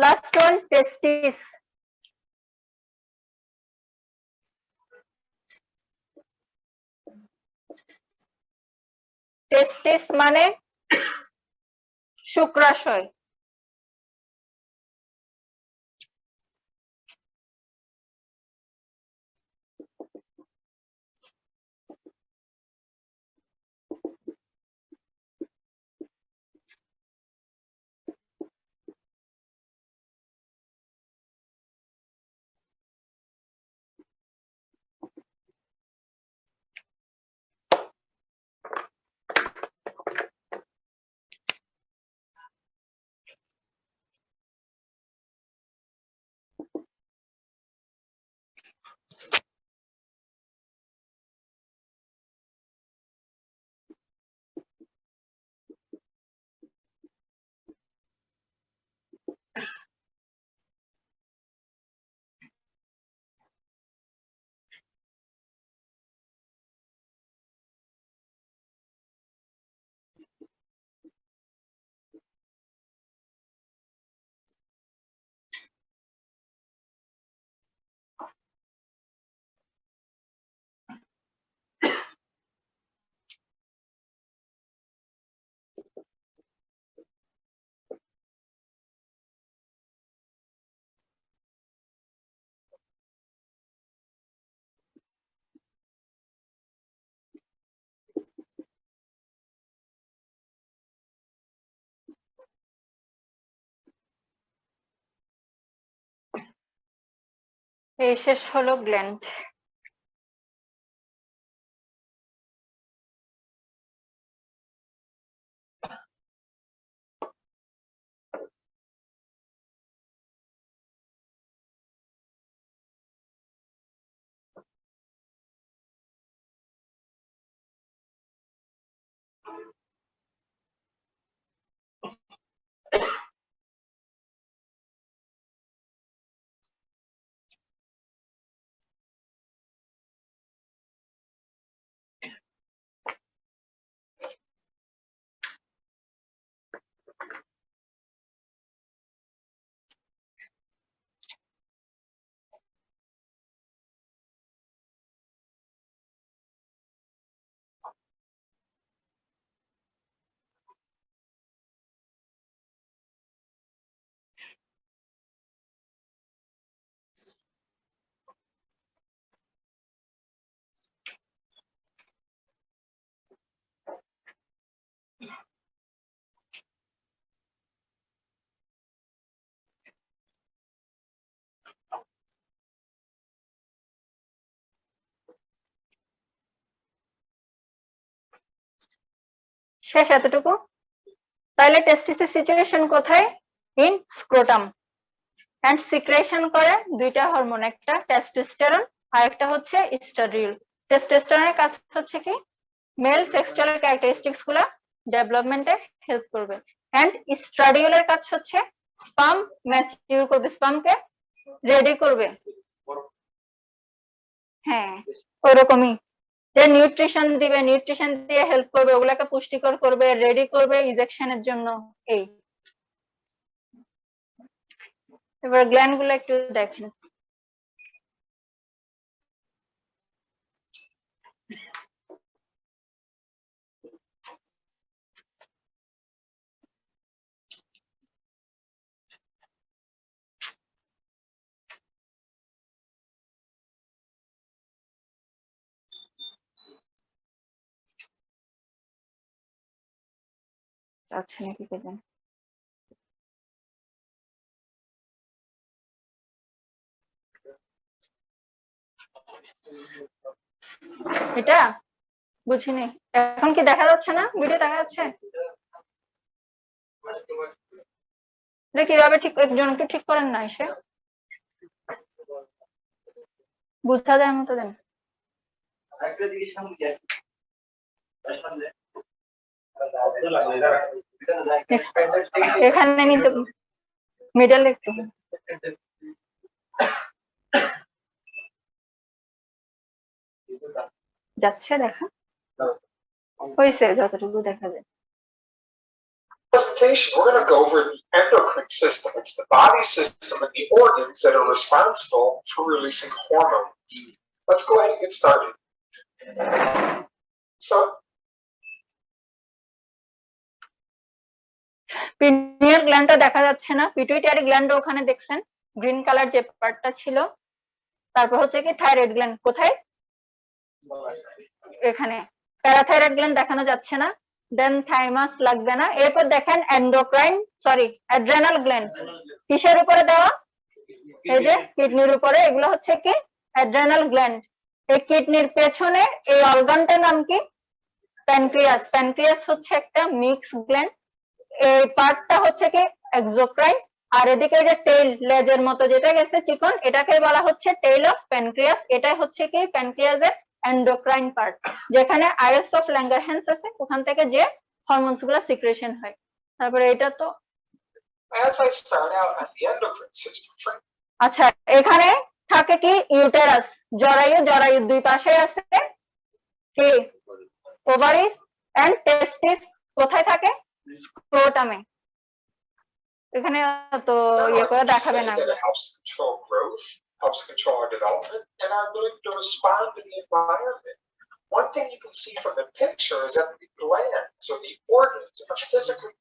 লাস্ট ওয়ান, টেস্টিস। টেস্টিস মানে শুক্রাশয়। এই শেষ হলো গ্ল্যান্ড। শেষ এতটুকু? তাহলে টেস্টিসের সিচুয়েশন কোথায়? In scrotum. এন্ড সিক্রেশন করে দুইটা হরমোন, একটা টেস্টোস্টেরন আর একটা হচ্ছে ইস্ট্রাডিওল। টেস্টোস্টেরনের কাজ হচ্ছে কি? মেল সেক্সুয়াল ক্যারেক্টারিস্টিক্স গুলা ডেভেলপমেন্টে হেল্প করবে। এন্ড ইস্ট্রাডিওলের কাজ হচ্ছে স্পার্ম ম্যাচিউর করবে, স্পার্মকে রেডি করবে। হ্যাঁ, ওরকমই, যে নিউট্রিশন দিবে, নিউট্রিশন দিয়ে হেল্প করবে, ওগুলাকে পুষ্টিকর করবে, রেডি করবে ইজেকশনের জন্য। এই এবার গ্ল্যান্ড গুলো একটু দেখেন। আছে নাকি কে জানে। এটা বুঝিনি, এখন কি দেখা যাচ্ছে না? ভিডিও দেখা যাচ্ছে? এটা কিভাবে ঠিক, একজন একটু ঠিক করেন না এসে, বুঝা যায় মতো দেন। এখানে নিতে মিডল একটু যাচ্ছে, দেখা হয়েছে যতটুকু দেখা যায়। Presentation, we're going to go over the endocrine system. It's the body system and the organs that are responsible for releasing hormones. Let's go ahead and get started. So, pineal গ্ল্যান্ডটা দেখা যাচ্ছে না, পিটুইটারি গ্ল্যান্ড ওখানে দেখছেন green colour যে পার্টটা ছিল। তারপর হচ্ছে কি থাইরয়েড গ্ল্যান্ড কোথায়? এখানে। প্যারাথাইরয়েড গ্ল্যান্ড দেখানো যাচ্ছে না, দেন থাইমাস লাগবে না। এরপর দেখেন এন্ডোক্রাইন, সরি অ্যাড্রেনাল গ্ল্যান্ড কিসের উপরে দেওয়া? এই যে কিডনির উপরে। এগুলো হচ্ছে কি অ্যাড্রেনাল গ্ল্যান্ড। এই কিডনির পেছনে এই অর্গানটার নাম কি? প্যানক্রিয়াস। প্যানক্রিয়াস হচ্ছে একটা মিক্স গ্ল্যান্ড। এই পার্টটা হচ্ছে কি এক্সোক্রাইন, আর এদিকে যে টেইল লেজের মতো যেটা গেছে চিকন, এটাকে বলা হচ্ছে টেইল অফ প্যানক্রিয়াস। এটাই হচ্ছে কি প্যানক্রিয়াসের এন্ডোক্রাইন পার্ট, যেখানে আইলস অফ ল্যাঙ্গারহ্যান্স আছে, ওখান থেকে যে হরমোনস গুলো সিক্রেশন হয়। তারপরে এটা তো as I start out on the endocrine system, আচ্ছা, এখানে থাকে কি ইউটেরাস, জরায়ু। জরায়ুর দুই পাশে আছে কি ওভারিস এন্ড টেস্টিস। কোথায় থাকে? স্ক্রোটামে। এখানে তো ইয়ে করে দেখাবে না। it helps control growth, helps control our development, and our ability to respond to the environment. One thing you can see from the picture is that the glands or the organs are physically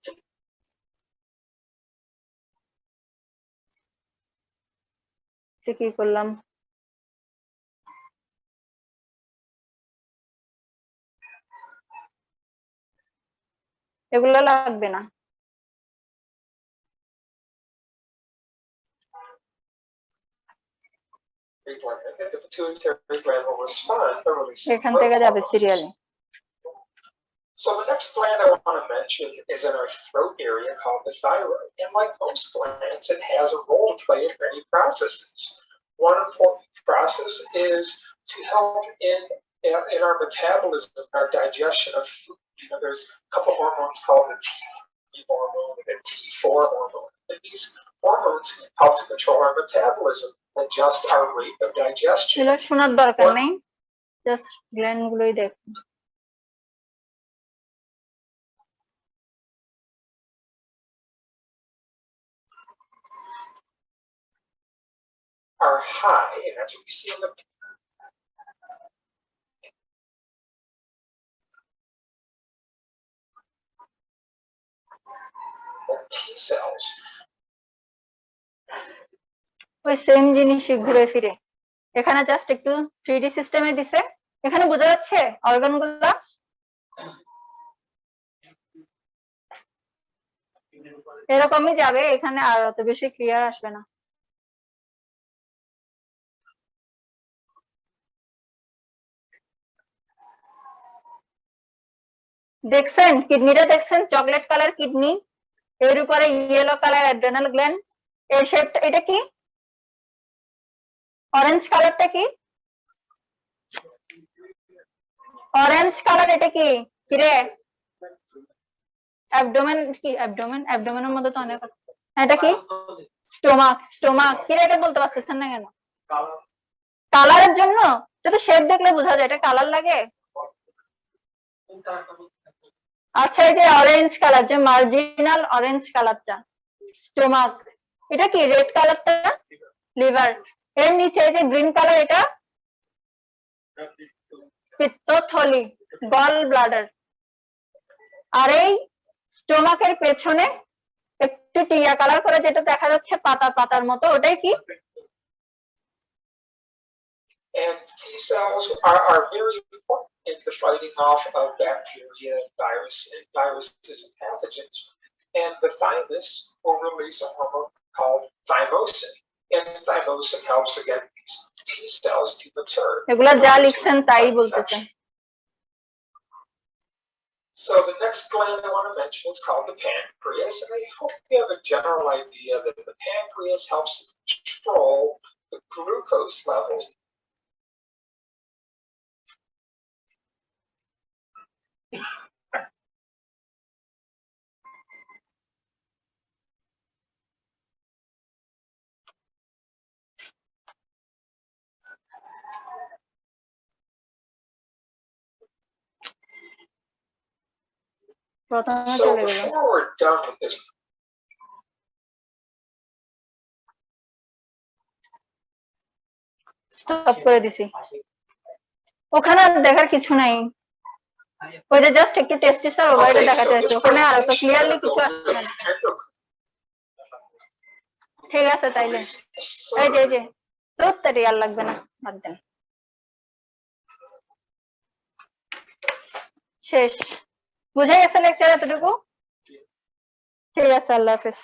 কি করলাম? এগুলো লাগবে না। the pituitary gland will respond by releasing এখান থেকে যাবে hormones. সিরিয়ালে। So the next gland I want to mention is in our throat area called the thyroid. And like most glands, it has a role to play in many processes. One important process is to help in our metabolism, our digestion of food. You know, there's a couple hormones called the T3 hormone and the T4 hormone. And these hormones help to control our metabolism, adjust our rate of digestion. এগুলো শোনার দরকার নেই, just gland গুলোই দেখুন। Are high, and that's what you see in the T cells. ওই same জিনিসই ঘুরে ফিরে। এখানে জাস্ট একটু 3D সিস্টেমে দিছে। এখানে বোঝা যাচ্ছে অর্গান গুলা? এরকমই যাবে, এখানে আর অত বেশি ক্লিয়ার আসবে না। দেখছেন কিডনিটা? দেখছেন চকলেট কালার কিডনি, এর উপরে ইয়েলো কালার অ্যাড্রেনাল গ্ল্যান্ড। এই শেপটা, এটা কি অরেঞ্জ কালারটা? কি অরেঞ্জ কালার? এটা কি কিরে? অ্যাবডোমেন। কি অ্যাবডোমেন? অ্যাবডোমেনের মধ্যে তো অনেক। এটা কি স্টোমাক? স্টোমাক কিরে? এটা বলতে পারতেছেন না কেন? কালারের জন্য? এটা তো শেপ দেখলে বোঝা যায়, এটা কালার লাগে? আচ্ছা, এই যে অরেঞ্জ কালার, যে মার্জিনাল অরেঞ্জ কালারটা স্টোমাক, এটা কি রেড কালারটা লিভার, এর নিচে এই যে গ্রিন কালার এটা পিত্তথলি গল ব্লাডার, আর এই স্টোমাকের পেছনে একটু টিয়া কালার করে যেটা দেখা যাচ্ছে পাতা পাতার মতো, ওটাই কি? And T cells are very important in the fighting off of bacteria, viruses, and pathogens. And the thymus will release a hormone called thymosin. And thymosin helps again these T cells to mature. এগুলা যা লিখছেন তাই বলতেছেন। So the next gland I want to mention is called the pancreas, and I hope you have a general idea that the pancreas helps control the glucose levels. প্রথমে So চলে গেল। before we're done with this, stop করে দিছি, ওখানে আর দেখার কিছু নাই, ওই যে জাস্ট একটু টেস্টিসার ওভারটা okay, দেখা so যাচ্ছে, this ওখানে আর তো presentation ক্লিয়ারলি will কিছু go আসছে না। into ঠিক আছে তাইলে, এই যে রোদটারি আর লাগবে না, বাদ দেন, শেষ, বুঝে গেছে লেকচার এতটুকু? ঠিক আছে, আল্লাহ হাফেজ।